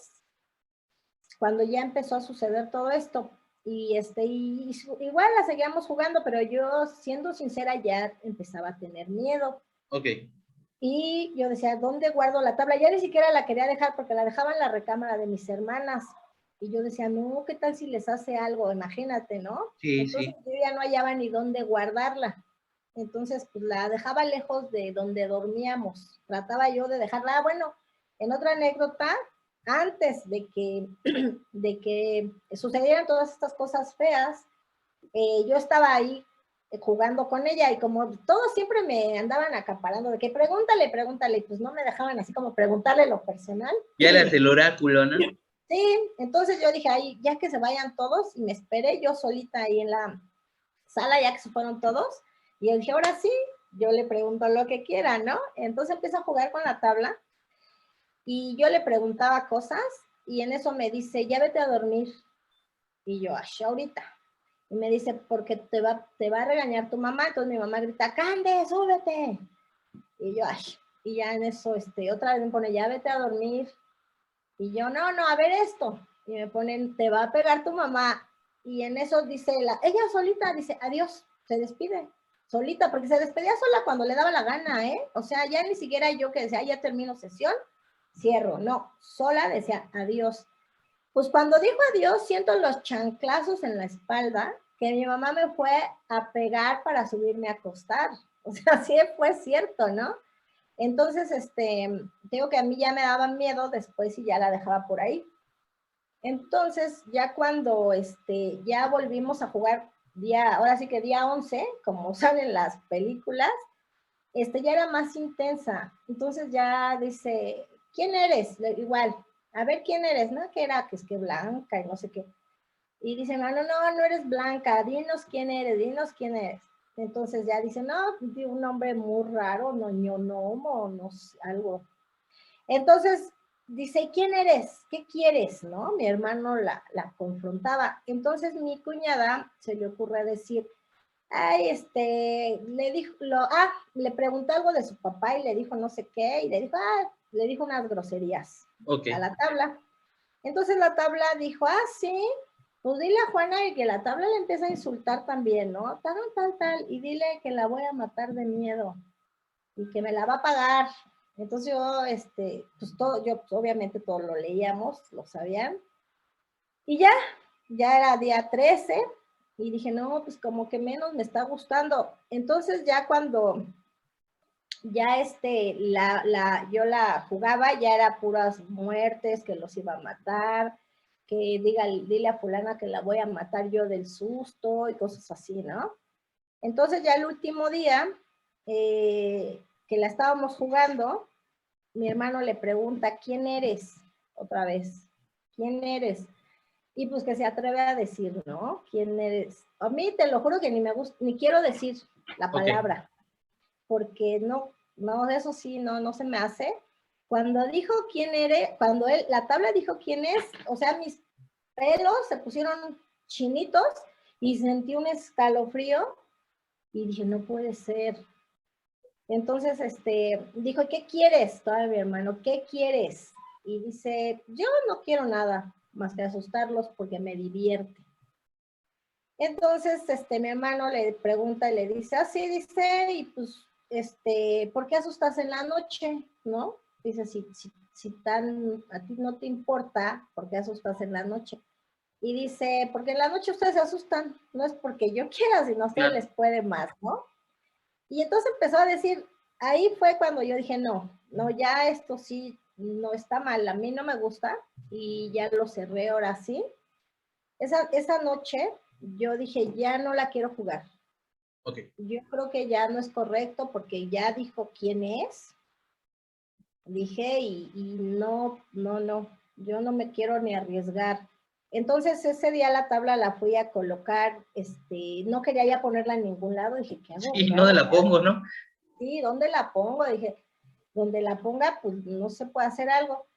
cuando ya empezó a suceder todo esto. Y igual la seguíamos jugando, pero yo, siendo sincera, ya empezaba a tener miedo. Ok. Y yo decía, ¿dónde guardo la tabla? Ya ni siquiera la quería dejar porque la dejaba en la recámara de mis hermanas. Y yo decía, no, ¿qué tal si les hace algo? Imagínate, ¿no? Sí, Entonces sí. yo ya no hallaba ni dónde guardarla. Entonces, pues la dejaba lejos de donde dormíamos. Trataba yo de dejarla. Ah, bueno, en otra anécdota, antes de que sucedieran todas estas cosas feas, yo estaba ahí jugando con ella y como todos siempre me andaban acaparando de que pregúntale, pues no me dejaban así como preguntarle lo personal. Ya eras el oráculo, ¿no? Sí, entonces yo dije, ahí, ya que se vayan todos, y me esperé yo solita ahí en la sala, ya que se fueron todos, y yo dije, ahora sí, yo le pregunto lo que quiera, ¿no? Entonces empiezo a jugar con la tabla, y yo le preguntaba cosas, y en eso me dice, ya vete a dormir, y yo, ay, ahorita. Y me dice, porque te va a regañar tu mamá. Entonces mi mamá grita, Cande, súbete. Y yo, ay, y ya en eso, otra vez me pone, ya vete a dormir. Y yo, no, a ver esto. Y me ponen, te va a pegar tu mamá. Y en eso dice, ella solita dice, adiós, se despide. Solita, porque se despedía sola cuando le daba la gana, ¿eh? O sea, ya ni siquiera yo que decía, ya termino sesión, cierro. No, sola decía, adiós. Pues cuando dijo adiós, siento los chanclazos en la espalda que mi mamá me fue a pegar para subirme a acostar. O sea, sí fue cierto, ¿no? Entonces, digo que a mí ya me daba miedo después y ya la dejaba por ahí. Entonces, ya cuando ya volvimos a jugar ahora sí que día 11, como salen las películas, ya era más intensa. Entonces ya dice, ¿quién eres? Igual, a ver quién eres, ¿no? Que era, que es que Blanca y no sé qué. Y dice, no eres Blanca, dinos quién eres, dinos quién eres. Entonces ya dice, no, un nombre muy raro, no, no sé, algo. Entonces dice, ¿y quién eres? ¿Qué quieres? ¿No? Mi hermano la confrontaba. Entonces mi cuñada se le ocurre decir, ay, le dijo, le preguntó algo de su papá y le dijo no sé qué, y le dijo unas groserías a Ok. la tabla. Entonces la tabla dijo, sí, pues dile a Juana y que la tabla le empieza a insultar también, ¿no? Tal, tal, tal, y dile que la voy a matar de miedo y que me la va a pagar. Entonces yo, pues todo, yo pues, obviamente todo lo leíamos, lo sabían, y ya era día 13, y dije, no, pues como que menos me está gustando. Entonces ya cuando ya yo la jugaba, ya era puras muertes, que los iba a matar, que dile a fulana que la voy a matar yo del susto y cosas así, ¿no? Entonces ya el último día que la estábamos jugando, mi hermano le pregunta, ¿quién eres? Otra vez, ¿quién eres? Y pues que se atreve a decir, ¿no? ¿Quién eres? A mí te lo juro que ni me gusta, ni quiero decir la Ok. palabra, porque no, eso sí, no se me hace. Cuando dijo quién eres, la tabla dijo quién es, o sea, mis pelos se pusieron chinitos y sentí un escalofrío y dije, no puede ser. Entonces, dijo, ¿qué quieres? Todavía mi hermano, ¿qué quieres? Y dice, yo no quiero nada más que asustarlos porque me divierte. Entonces, mi hermano le pregunta y le dice, sí, dice, y pues, ¿por qué asustas en la noche? ¿No? Dice, si a ti no te importa, ¿por qué asustas en la noche? Y dice, porque en la noche ustedes se asustan, no es porque yo quiera, sino a ustedes Claro. les puede más, ¿no? Y entonces empezó a decir, ahí fue cuando yo dije, no, ya esto sí no está mal, a mí no me gusta, y ya lo cerré ahora sí. Esa noche yo dije, ya no la quiero jugar. Ok. Yo creo que ya no es correcto porque ya dijo quién es. Dije, y no, yo no me quiero ni arriesgar. Entonces ese día la tabla la fui a colocar, no quería ya ponerla en ningún lado, dije, ¿qué hago? Sí, ¿Qué no de hago? la ¿Qué hago? pongo, ¿no? Sí, ¿dónde la pongo? Dije, donde la ponga, pues no se puede hacer algo.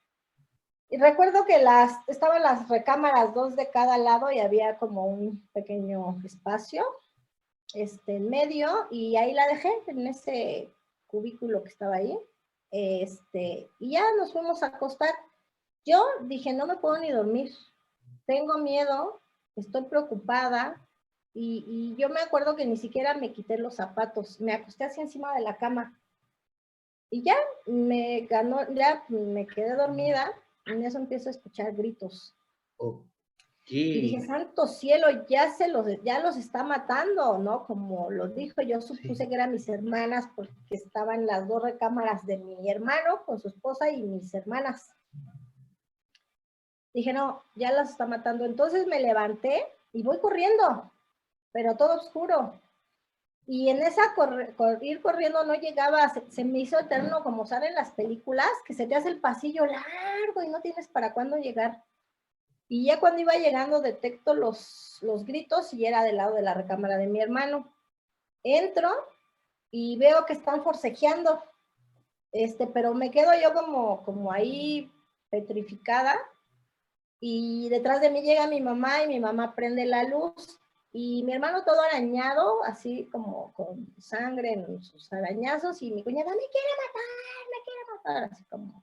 Y recuerdo que estaban las recámaras, dos de cada lado, y había como un pequeño espacio, en medio, y ahí la dejé, en ese cubículo que estaba ahí, y ya nos fuimos a acostar. Yo dije, no me puedo ni dormir, tengo miedo, estoy preocupada, y yo me acuerdo que ni siquiera me quité los zapatos, me acosté así encima de la cama, y ya ya me quedé dormida, y en eso empiezo a escuchar gritos. Ok. Y dije, santo cielo, ya los está matando, ¿no? Como lo dijo, yo supuse Sí. que eran mis hermanas porque estaban las dos recámaras de mi hermano con su esposa y mis hermanas. Dije, no, ya las está matando. Entonces me levanté y voy corriendo, pero todo oscuro. Y en esa ir corriendo no llegaba, se me hizo eterno como salen las películas, que se te hace el pasillo largo y no tienes para cuándo llegar. Y ya cuando iba llegando detecto los gritos y era del lado de la recámara de mi hermano. Entro y veo que están forcejeando, pero me quedo yo como ahí petrificada, y detrás de mí llega mi mamá y mi mamá prende la luz y mi hermano todo arañado, así como con sangre en sus arañazos, y mi cuñada me quiere matar, así como.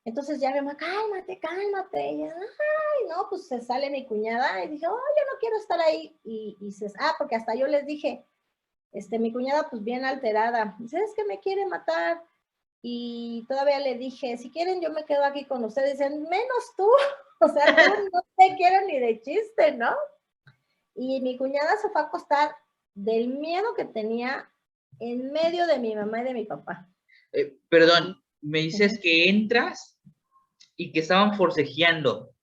Entonces ya mi mamá, cálmate, cálmate. Y yo, ay, no, pues se sale mi cuñada y dije, oh, yo no quiero estar ahí. Porque hasta yo les dije, mi cuñada pues bien alterada, dice, es que me quiere matar. Y todavía le dije, si quieren yo me quedo aquí con ustedes. Dicen, menos tú, o sea, tú no te quiero ni de chiste, ¿no? Y mi cuñada se fue a acostar del miedo que tenía en medio de mi mamá y de mi papá. Perdón, me Uh -huh. dices que entras y que estaban forcejeando.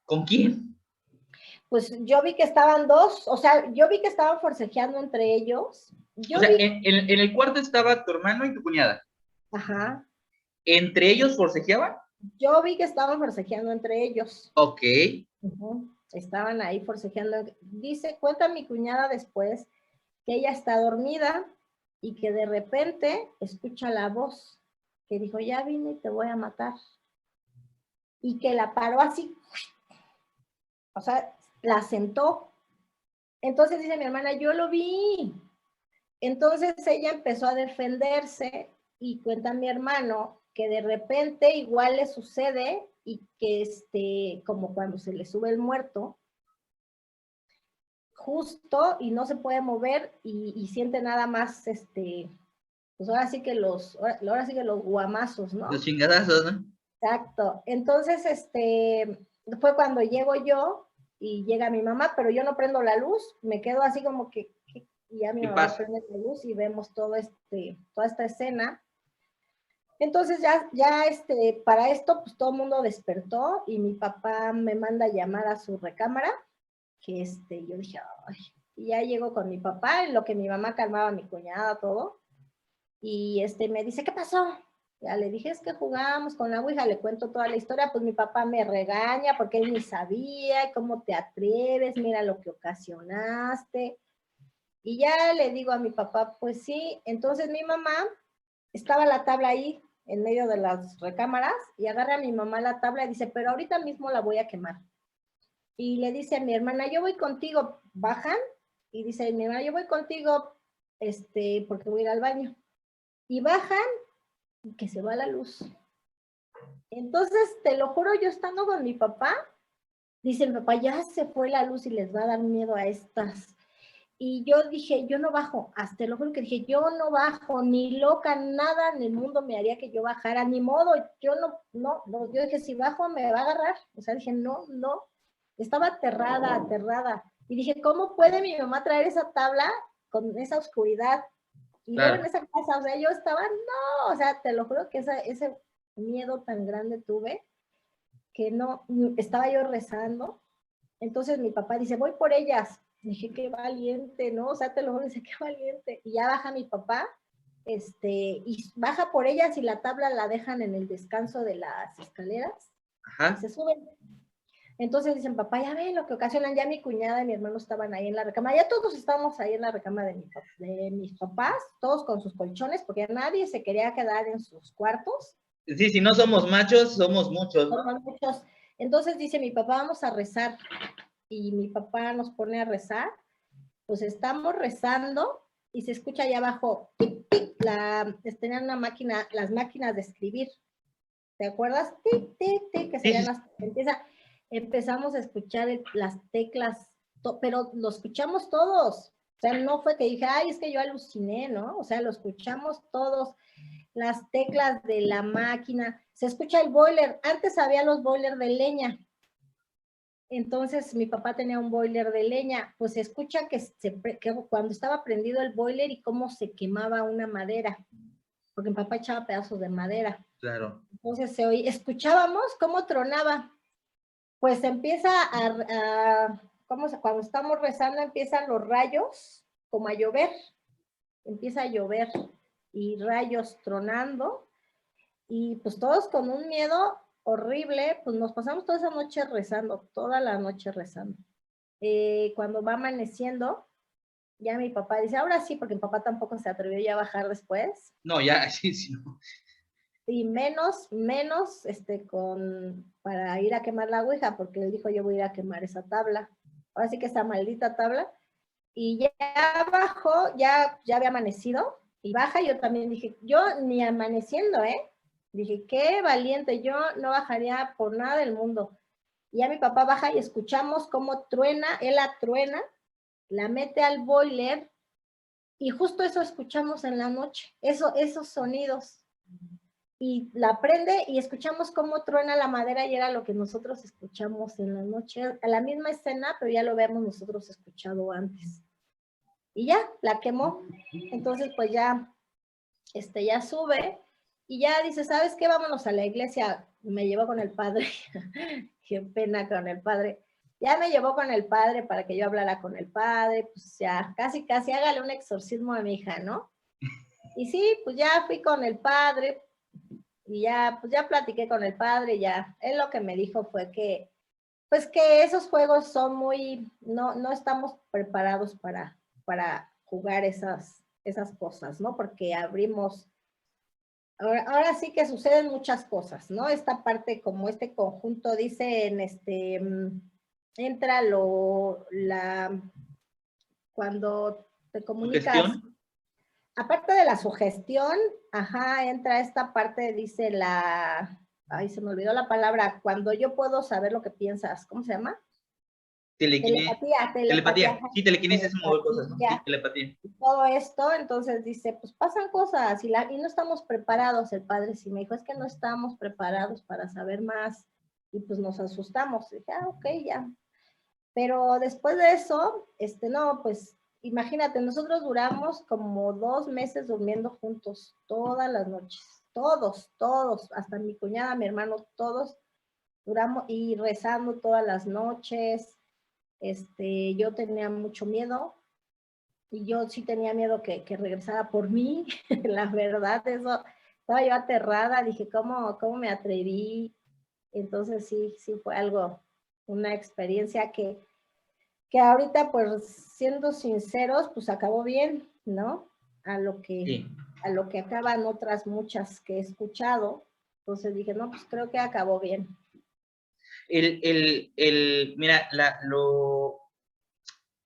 ¿Con quién? Pues yo vi que estaban dos, o sea, yo vi que estaban forcejeando entre ellos. O Yo sea, vi, en el cuarto estaba tu hermano y tu cuñada. ajá, ¿Entre ellos forcejeaban? yo vi que estaban forcejeando entre ellos. Ok. Estaban ahí forcejeando. Dice, cuenta mi cuñada después que ella está dormida y que de repente escucha la voz que dijo, ya vine y te voy a matar. y que la paró así, o sea, la sentó. Entonces dice mi hermana, yo lo vi. Entonces ella empezó a defenderse y cuenta mi hermano que de repente igual le sucede y que como cuando se le sube el muerto, justo y no se puede mover y siente nada más pues ahora sí que los guamazos, ¿no? Los chingadazos, ¿no? Exacto. Entonces, fue cuando llego yo y llega mi mamá, pero yo no prendo la luz, me quedo así como que y ya mi ¿Qué mamá pasa? prende la luz y vemos toda esta escena. Entonces para esto, pues todo el mundo despertó y mi papá me manda a llamar a su recámara, que yo dije, ay, y ya llego con mi papá, en lo que mi mamá calmaba a mi cuñada, todo, y me dice, ¿qué pasó? Ya le dije, es que jugábamos con la ouija, le cuento toda la historia, pues mi papá me regaña porque él ni sabía, ¿cómo te atreves? Mira lo que ocasionaste. Y ya le digo a mi papá, pues sí, entonces mi mamá, estaba la tabla ahí en medio de las recámaras y agarra a mi mamá la tabla y dice, pero ahorita mismo la voy a quemar. Y le dice a mi hermana, yo voy contigo, bajan, y dice mi hermana, yo voy contigo, porque voy a ir al baño. Y bajan y que se va la luz. Entonces, te lo juro, yo estando con mi papá, dice mi papá, ya se fue la luz y les va a dar miedo a estas. Y yo dije, yo no bajo, hasta lo juro que dije, yo no bajo, ni loca, nada en el mundo me haría que yo bajara, ni modo, yo no, yo dije, si bajo me va a agarrar, o sea, dije, no, estaba aterrada, aterrada, y dije, ¿cómo puede mi mamá traer esa tabla con esa oscuridad? Y luego en Claro. esa casa, o sea, yo estaba, no, o sea, te lo juro que ese miedo tan grande tuve, que no, estaba yo rezando. Entonces mi papá dice, voy por ellas. Dije, qué valiente, ¿no? O sea, te lo juro, dice, qué valiente. Y ya baja mi papá, y baja por ellas y la tabla la dejan en el descanso de las escaleras y Ajá. se suben. Entonces dicen, papá, ya ven lo que ocasionan, ya mi cuñada y mi hermano estaban ahí en la recámara, ya todos estábamos ahí en la recámara de mis papás, todos con sus colchones, porque nadie se quería quedar en sus cuartos. Sí, si no somos machos, somos muchos, ¿no? Somos muchos. Entonces dice mi papá, vamos a rezar. Y mi papá nos pone a rezar, pues estamos rezando y se escucha allá abajo, tic, tic, tenían una máquina, las máquinas de escribir, ¿te acuerdas? Tic, tic, tic, que Sí, serían sí, empezamos a escuchar las teclas, pero lo escuchamos todos, o sea, no fue que dije, ay, es que yo aluciné, ¿no? O sea, lo escuchamos todos, las teclas de la máquina, se escucha el boiler, antes había los boilers de leña, entonces mi papá tenía un boiler de leña, pues se escucha que cuando estaba prendido el boiler y cómo se quemaba una madera, porque mi papá echaba pedazos de madera. claro. Entonces escuchábamos cómo tronaba, pues empieza cuando estamos rezando empiezan los rayos, como a llover, empieza a llover y rayos tronando, y pues todos con un miedo horrible, pues nos pasamos toda esa noche rezando, toda la noche rezando. Cuando va amaneciendo, ya mi papá dice, ahora sí, porque mi papá tampoco se atrevió ya a bajar después, No, ya, sí, sí, no. y menos, para ir a quemar la ouija, porque él dijo, yo voy a ir a quemar esa tabla, ahora sí que esa maldita tabla, y ya bajó, ya había amanecido, y baja, yo también dije, yo ni amaneciendo, dije, qué valiente, yo no bajaría por nada del mundo, y ya mi papá baja y escuchamos cómo truena, él la truena, la mete al boiler y justo eso escuchamos en la noche, esos sonidos. Y la prende y escuchamos cómo truena la madera y era lo que nosotros escuchamos en la noche, a la misma escena, pero ya lo habíamos nosotros escuchado antes. Y ya, la quemó. Entonces, pues ya sube y ya dice, ¿sabes qué? Vámonos a la iglesia. Me llevó con el padre. Qué pena con el padre. Ya me llevó con el padre para que yo hablara con el padre, pues ya, casi, casi hágale un exorcismo a mi hija, ¿no? Y sí, pues ya fui con el padre y ya, pues ya platiqué con el padre, ya, él lo que me dijo fue que, pues que esos juegos son no estamos preparados para jugar esas cosas, ¿no? Porque ahora sí que suceden muchas cosas, ¿no? Esta parte, como este conjunto, dice en entra cuando te comunicas, Sugestión. aparte de la sugestión, ajá, entra esta parte, dice ay, se me olvidó la palabra, cuando yo puedo saber lo que piensas, ¿cómo se llama? Telepatía, Telepatía. ajá, Sí, telequinesis es mover cosas, ¿no? Sí, telepatía, telepatía. todo esto, entonces dice, pues pasan cosas y no estamos preparados. El padre sí me dijo, es que no estamos preparados para saber más y pues nos asustamos. Y dije, ok, ya. Pero después de eso, no, pues imagínate, nosotros duramos como 2 meses durmiendo juntos todas las noches, todos, hasta mi cuñada, mi hermano, todos duramos y rezando todas las noches. Yo tenía mucho miedo, y yo sí tenía miedo que regresara por mí, la verdad, eso, estaba yo aterrada, dije, ¿cómo me atreví? Entonces sí fue algo, una experiencia que ahorita, pues, siendo sinceros, pues acabó bien, ¿no? A lo que, Sí. a lo que acaban otras muchas que he escuchado, entonces dije, no, pues creo que acabó bien. Mira,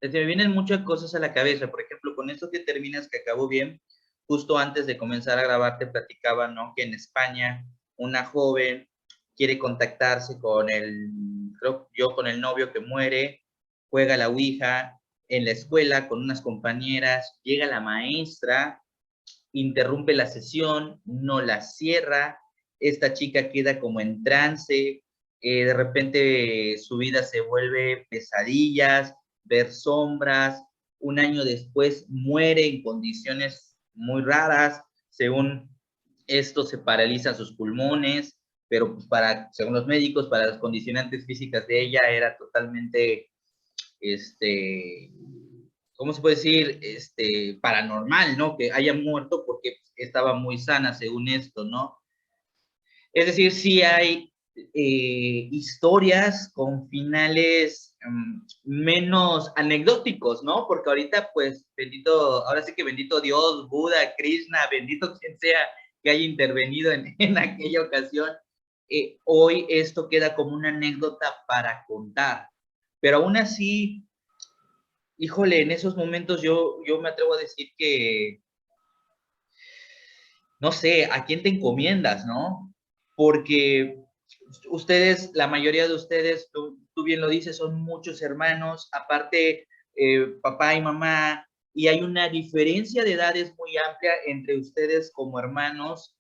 se me vienen muchas cosas a la cabeza. Por ejemplo, con esto que terminas, que acabó bien, justo antes de comenzar a grabar te platicaba, ¿no? Que en España una joven quiere contactarse creo yo, con el novio que muere, juega la ouija en la escuela con unas compañeras, llega la maestra, interrumpe la sesión, no la cierra, esta chica queda como en trance, de repente su vida se vuelve pesadillas, ver sombras, un año después muere en condiciones muy raras, según esto se paralizan sus pulmones, pero pues según los médicos, para las condicionantes físicas de ella era totalmente, ¿cómo se puede decir? Paranormal, ¿no? Que haya muerto porque estaba muy sana, según esto, ¿no? Es decir, sí hay historias con finales menos anecdóticos, ¿no? Porque ahorita, pues, ahora sí que bendito Dios, Buda, Krishna, bendito quien sea que haya intervenido en aquella ocasión, hoy esto queda como una anécdota para contar. Pero aún así, híjole, en esos momentos yo me atrevo a decir que, no sé, ¿a quién te encomiendas, no? Porque ustedes, la mayoría de ustedes, tú bien lo dices, son muchos hermanos, aparte papá y mamá, y hay una diferencia de edades muy amplia entre ustedes como hermanos.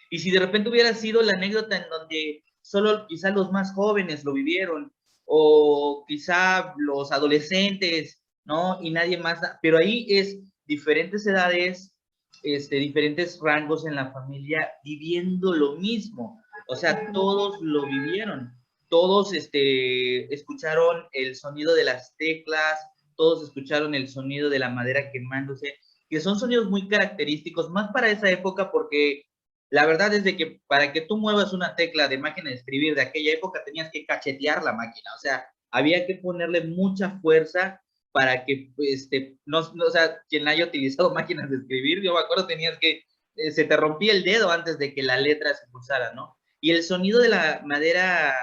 Y si de repente hubiera sido la anécdota en donde solo quizá los más jóvenes lo vivieron, o quizá los adolescentes, ¿no? Y nadie más, pero ahí es diferentes edades, diferentes rangos en la familia viviendo lo mismo. O sea, todos lo vivieron. Todos escucharon el sonido de las teclas, todos escucharon el sonido de la madera quemándose, que son sonidos muy característicos, más para esa época, porque la verdad es de que para que tú muevas una tecla de máquina de escribir de aquella época tenías que cachetear la máquina, o sea, había que ponerle mucha fuerza para que, o sea, quien haya utilizado máquinas de escribir, yo me acuerdo, tenías que, se te rompía el dedo antes de que la letra se pulsara, ¿no? Y el sonido de la madera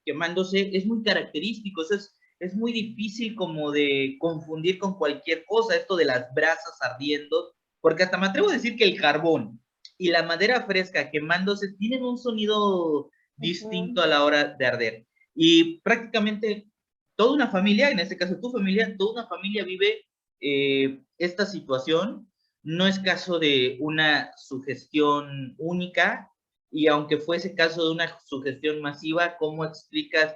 quemándose es muy característico, eso es muy difícil como de confundir con cualquier cosa, esto de las brasas ardiendo, porque hasta me atrevo a decir que el carbón y la madera fresca quemándose tienen un sonido distinto a la hora de arder. Y prácticamente toda una familia, en este caso tu familia, toda una familia vive esta situación. No es caso de una sugestión única, y aunque fuese caso de una sugestión masiva, ¿cómo explicas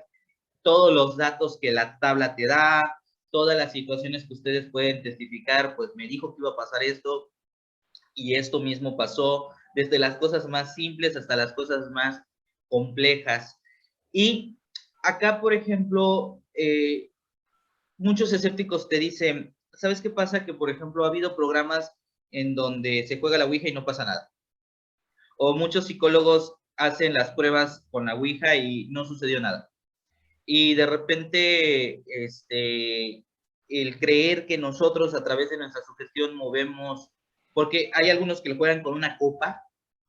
todos los datos que la tabla te da, todas las situaciones que ustedes pueden testificar? Pues me dijo que iba a pasar esto, y esto mismo pasó, desde las cosas más simples hasta las cosas más complejas. Y acá, por ejemplo, muchos escépticos te dicen, ¿sabes qué pasa? Que, por ejemplo, ha habido programas en donde se juega la Ouija y no pasa nada. O muchos psicólogos hacen las pruebas con la Ouija y no sucedió nada. Y de repente, el creer que nosotros a través de nuestra sugestión movemos, porque hay algunos que lo juegan con una copa,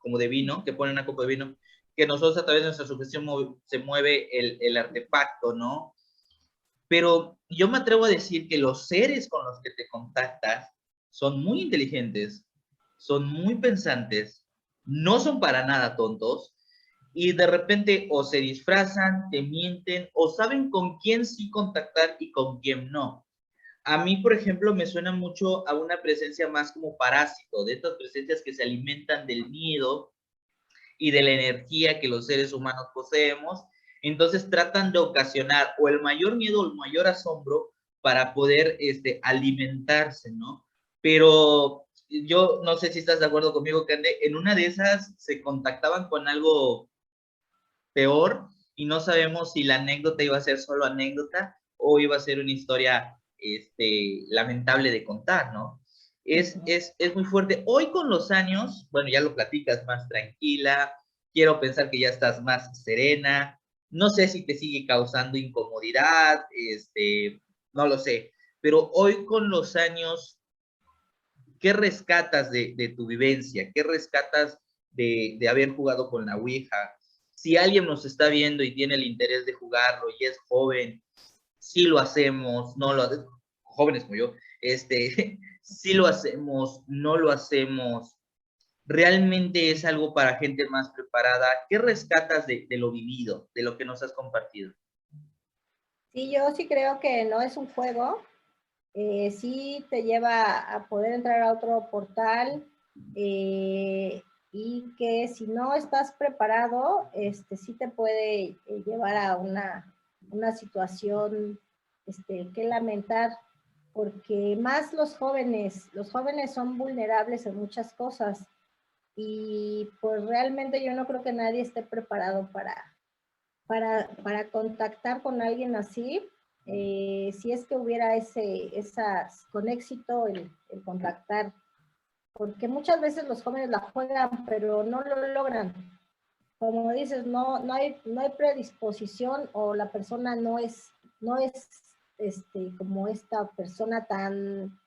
como de vino, que pone una copa de vino, que nosotros a través de nuestra sugestión se mueve el artefacto, ¿no? Pero yo me atrevo a decir que los seres con los que te contactas son muy inteligentes, son muy pensantes, no son para nada tontos, y de repente o se disfrazan, te mienten, o saben con quién sí contactar y con quién no. A mí, por ejemplo, me suena mucho a una presencia más como parásito, de estas presencias que se alimentan del miedo y de la energía que los seres humanos poseemos. Entonces tratan de ocasionar o el mayor miedo o el mayor asombro para poder alimentarse, ¿no? Pero yo no sé si estás de acuerdo conmigo, Cande, en una de esas se contactaban con algo peor y no sabemos si la anécdota iba a ser solo anécdota o iba a ser una historia lamentable de contar, ¿no? Es muy fuerte. Hoy con los años, bueno, ya lo platicas más tranquila, quiero pensar que ya estás más serena, no sé si te sigue causando incomodidad, no lo sé, pero hoy con los años, ¿qué rescatas de tu vivencia? ¿Qué rescatas de haber jugado con la Ouija? Si alguien nos está viendo y tiene el interés de jugarlo y es joven, sí lo hacemos, no lo jóvenes como yo, sí lo hacemos, no lo hacemos, realmente es algo para gente más preparada. ¿Qué rescatas de lo vivido, de lo que nos has compartido? Sí, yo sí creo que no es un juego, sí te lleva a poder entrar a otro portal y que si no estás preparado, sí te puede llevar a una situación que lamentar, porque más los jóvenes son vulnerables en muchas cosas y pues realmente yo no creo que nadie esté preparado para contactar con alguien así, si es que hubiera con éxito el contactar, porque muchas veces los jóvenes la juegan, pero no lo logran. Como dices, no hay predisposición o la persona no es como esta persona tan,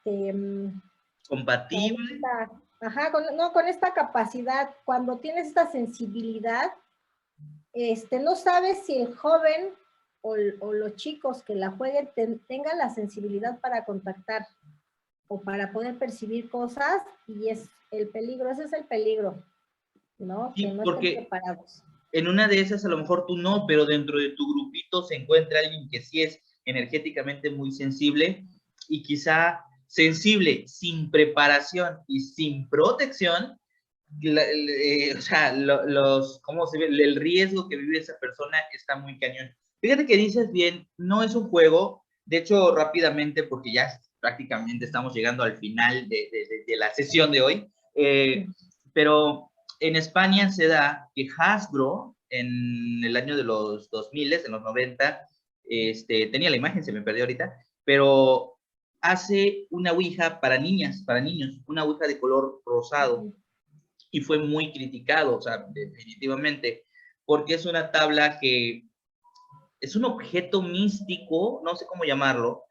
con ¿Compatible? esta, ajá, con esta capacidad, cuando tienes esta sensibilidad, no sabes si el joven o los chicos que la jueguen tengan la sensibilidad para contactar o para poder percibir cosas y es el peligro, ese es el peligro, ¿no? Que Sí, no estén porque preparados. en una de esas a lo mejor tú no, pero dentro de tu grupito se encuentra alguien que sí es energéticamente muy sensible y quizá sensible sin preparación y sin protección, o sea, ¿cómo se ve? El riesgo que vive esa persona está muy cañón. Fíjate que dices bien, no es un juego, de hecho rápidamente, porque ya prácticamente estamos llegando al final de la sesión de hoy, pero en España se da que Hasbro, en el año de los 2000, en los 90, tenía la imagen, se me perdió ahorita, pero hace una ouija para niñas, para niños, una ouija de color rosado, y fue muy criticado, o sea, definitivamente, porque es una tabla que es un objeto místico, no sé cómo llamarlo,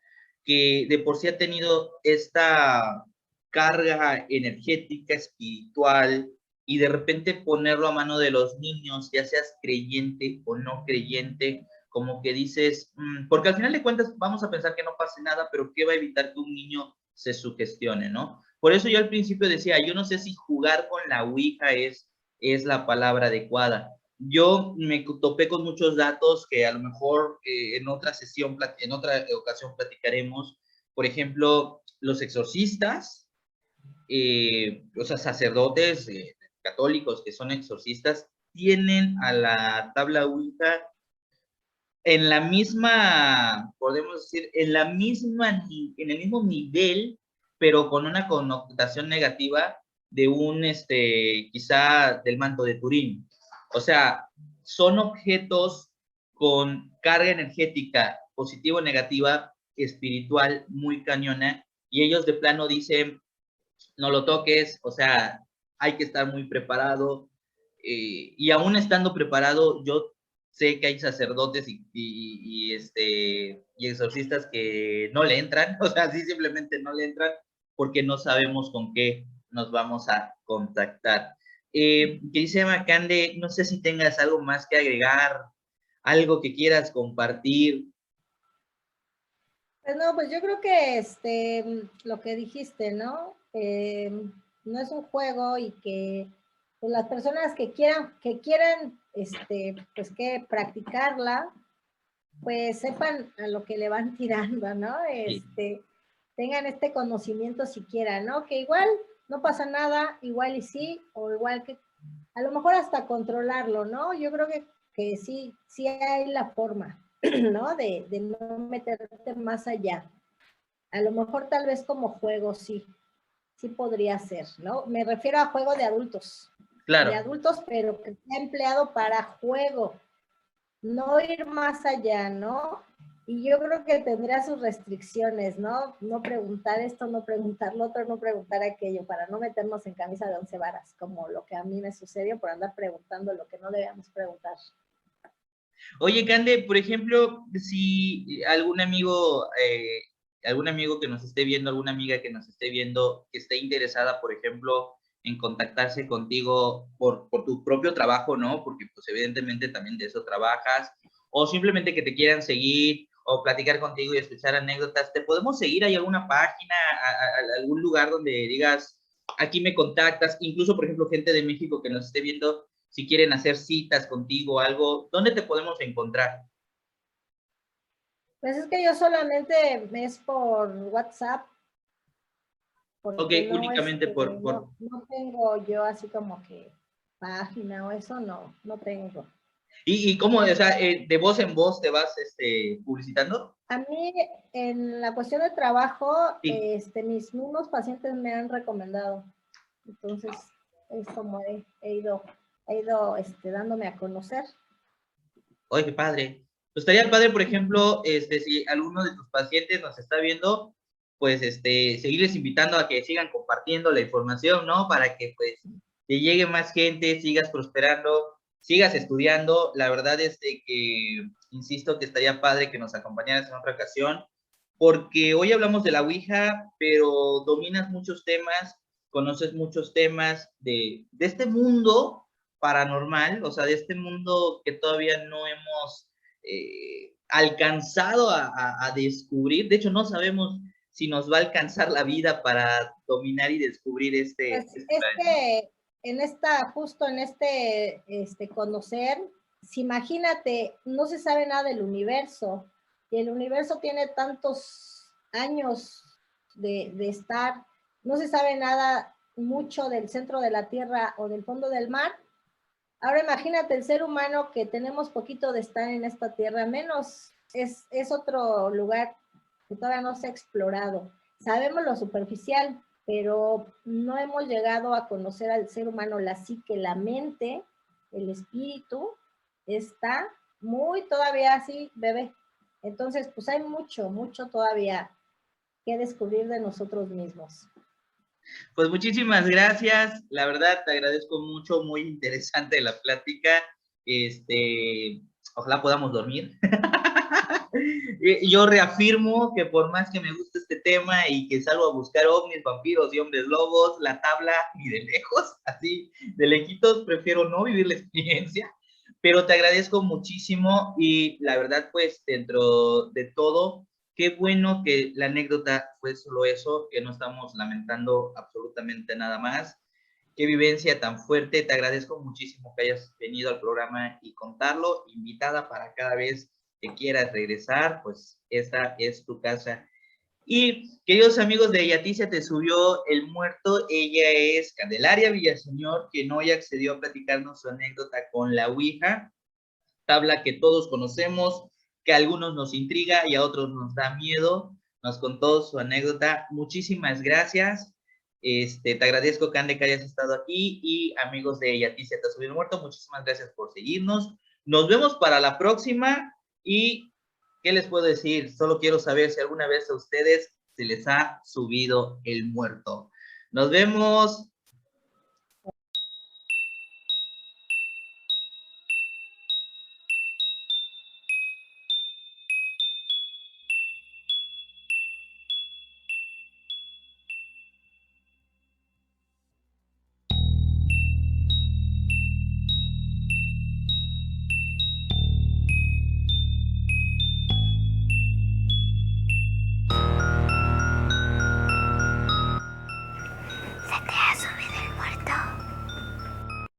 que de por sí ha tenido esta carga energética, espiritual, y de repente ponerlo a mano de los niños, ya seas creyente o no creyente, como que dices, porque al final de cuentas vamos a pensar que no pase nada, pero ¿qué va a evitar que un niño se sugestione, no? Por eso yo al principio decía, yo no sé si jugar con la Ouija es la palabra adecuada. Yo me topé con muchos datos que a lo mejor en otra sesión, en otra ocasión platicaremos. Por ejemplo, los exorcistas, o sea, sacerdotes católicos que son exorcistas, tienen a la tabla Ouija en la misma, podemos decir, en el mismo nivel, pero con una connotación negativa de quizá del manto de Turín. O sea, son objetos con carga energética positiva o negativa, espiritual, muy cañona, y ellos de plano dicen, no lo toques, o sea, hay que estar muy preparado, y aún estando preparado, yo sé que hay sacerdotes y exorcistas que no le entran, o sea, sí simplemente no le entran porque no sabemos con qué nos vamos a contactar. Queridísima Cande, no sé si tengas algo más que agregar, algo que quieras compartir. Pues no, pues yo creo que lo que dijiste, ¿no? No es un juego y que pues, las personas que quieran, pues que practicarla, pues sepan a lo que le van tirando, ¿no? Tengan este conocimiento siquiera, ¿no? Que igual no pasa nada, igual y sí, o igual que a lo mejor hasta controlarlo, ¿no? Yo creo que sí, sí hay la forma, ¿no? De no meterte más allá. A lo mejor tal vez como juego sí, sí podría ser, ¿no? Me refiero a juego Claro. de adultos, pero que sea empleado para juego, no ir más allá, ¿no? Y yo creo que tendría sus restricciones, ¿no? No preguntar esto, no preguntar lo otro, no preguntar aquello, para no meternos en camisa de 11 varas, como lo que a mí me sucedió por andar preguntando lo que no debíamos preguntar. Oye, Cande, por ejemplo, si algún amigo que nos esté viendo, alguna amiga que nos esté viendo, que esté interesada, por ejemplo, en contactarse contigo por tu propio trabajo, ¿no? Porque pues evidentemente también de eso trabajas, o simplemente que te quieran seguir o platicar contigo y escuchar anécdotas, ¿te podemos seguir? ¿Hay alguna página, algún lugar donde digas, aquí me contactas? Incluso, por ejemplo, gente de México que nos esté viendo, si quieren hacer citas contigo o algo, ¿dónde te podemos encontrar? Pues es que yo solamente es por WhatsApp, Ok, porque únicamente no tengo yo así como que página o eso, no, no tengo. ¿Y cómo, o sea, de voz en voz te vas publicitando? A mí, en la cuestión de trabajo, Sí. mis mismos pacientes me han recomendado. Entonces, es como he ido dándome a conocer. Oye, qué padre. Pues estaría padre, por ejemplo, si alguno de tus pacientes nos está viendo, pues seguirles invitando a que sigan compartiendo la información, ¿no? Para que pues te llegue más gente, sigas prosperando, sigas estudiando. La verdad es de que, insisto, que estaría padre que nos acompañaras en otra ocasión, porque hoy hablamos de la Ouija, pero dominas muchos temas, conoces muchos temas de este mundo paranormal, o sea, de este mundo que todavía no hemos alcanzado a descubrir. De hecho, no sabemos si nos va a alcanzar la vida para dominar y descubrir Pues este es planeta. que justo en conocer, si imagínate, no se sabe nada del universo, y el universo tiene tantos años de estar, no se sabe nada mucho del centro de la Tierra o del fondo del mar. Ahora imagínate el ser humano que tenemos poquito de estar en esta Tierra, menos es otro lugar que todavía no se ha explorado. Sabemos lo superficial, pero no hemos llegado a conocer al ser humano, la psique, la mente, el espíritu, está muy todavía así, bebé. Entonces, pues hay mucho, mucho todavía que descubrir de nosotros mismos. Pues muchísimas gracias, la verdad te agradezco mucho, muy interesante la plática, ojalá podamos dormir. Yo reafirmo que por más que me guste este tema y que salgo a buscar ovnis, vampiros y hombres lobos, la tabla ni de lejos, así de lejitos, prefiero no vivir la experiencia, pero te agradezco muchísimo y la verdad pues dentro de todo, qué bueno que la anécdota fue solo eso, que no estamos lamentando absolutamente nada más. Qué vivencia tan fuerte, te agradezco muchísimo que hayas venido al programa y contarlo, invitada para cada vez que quieras regresar, pues esta es tu casa. Y queridos amigos de Yaticia Te Subió el Muerto, ella es Candelaria Villaseñor, quien hoy accedió a platicarnos su anécdota con la Ouija, tabla que todos conocemos, que a algunos nos intriga y a otros nos da miedo. Nos contó su anécdota. Muchísimas gracias. Te agradezco, Cande, que hayas estado aquí y amigos de Yaticia Te Subió el Muerto, muchísimas gracias por seguirnos. Nos vemos para la próxima y ¿qué les puedo decir? Solo quiero saber si alguna vez a ustedes se les ha subido el muerto. Nos vemos.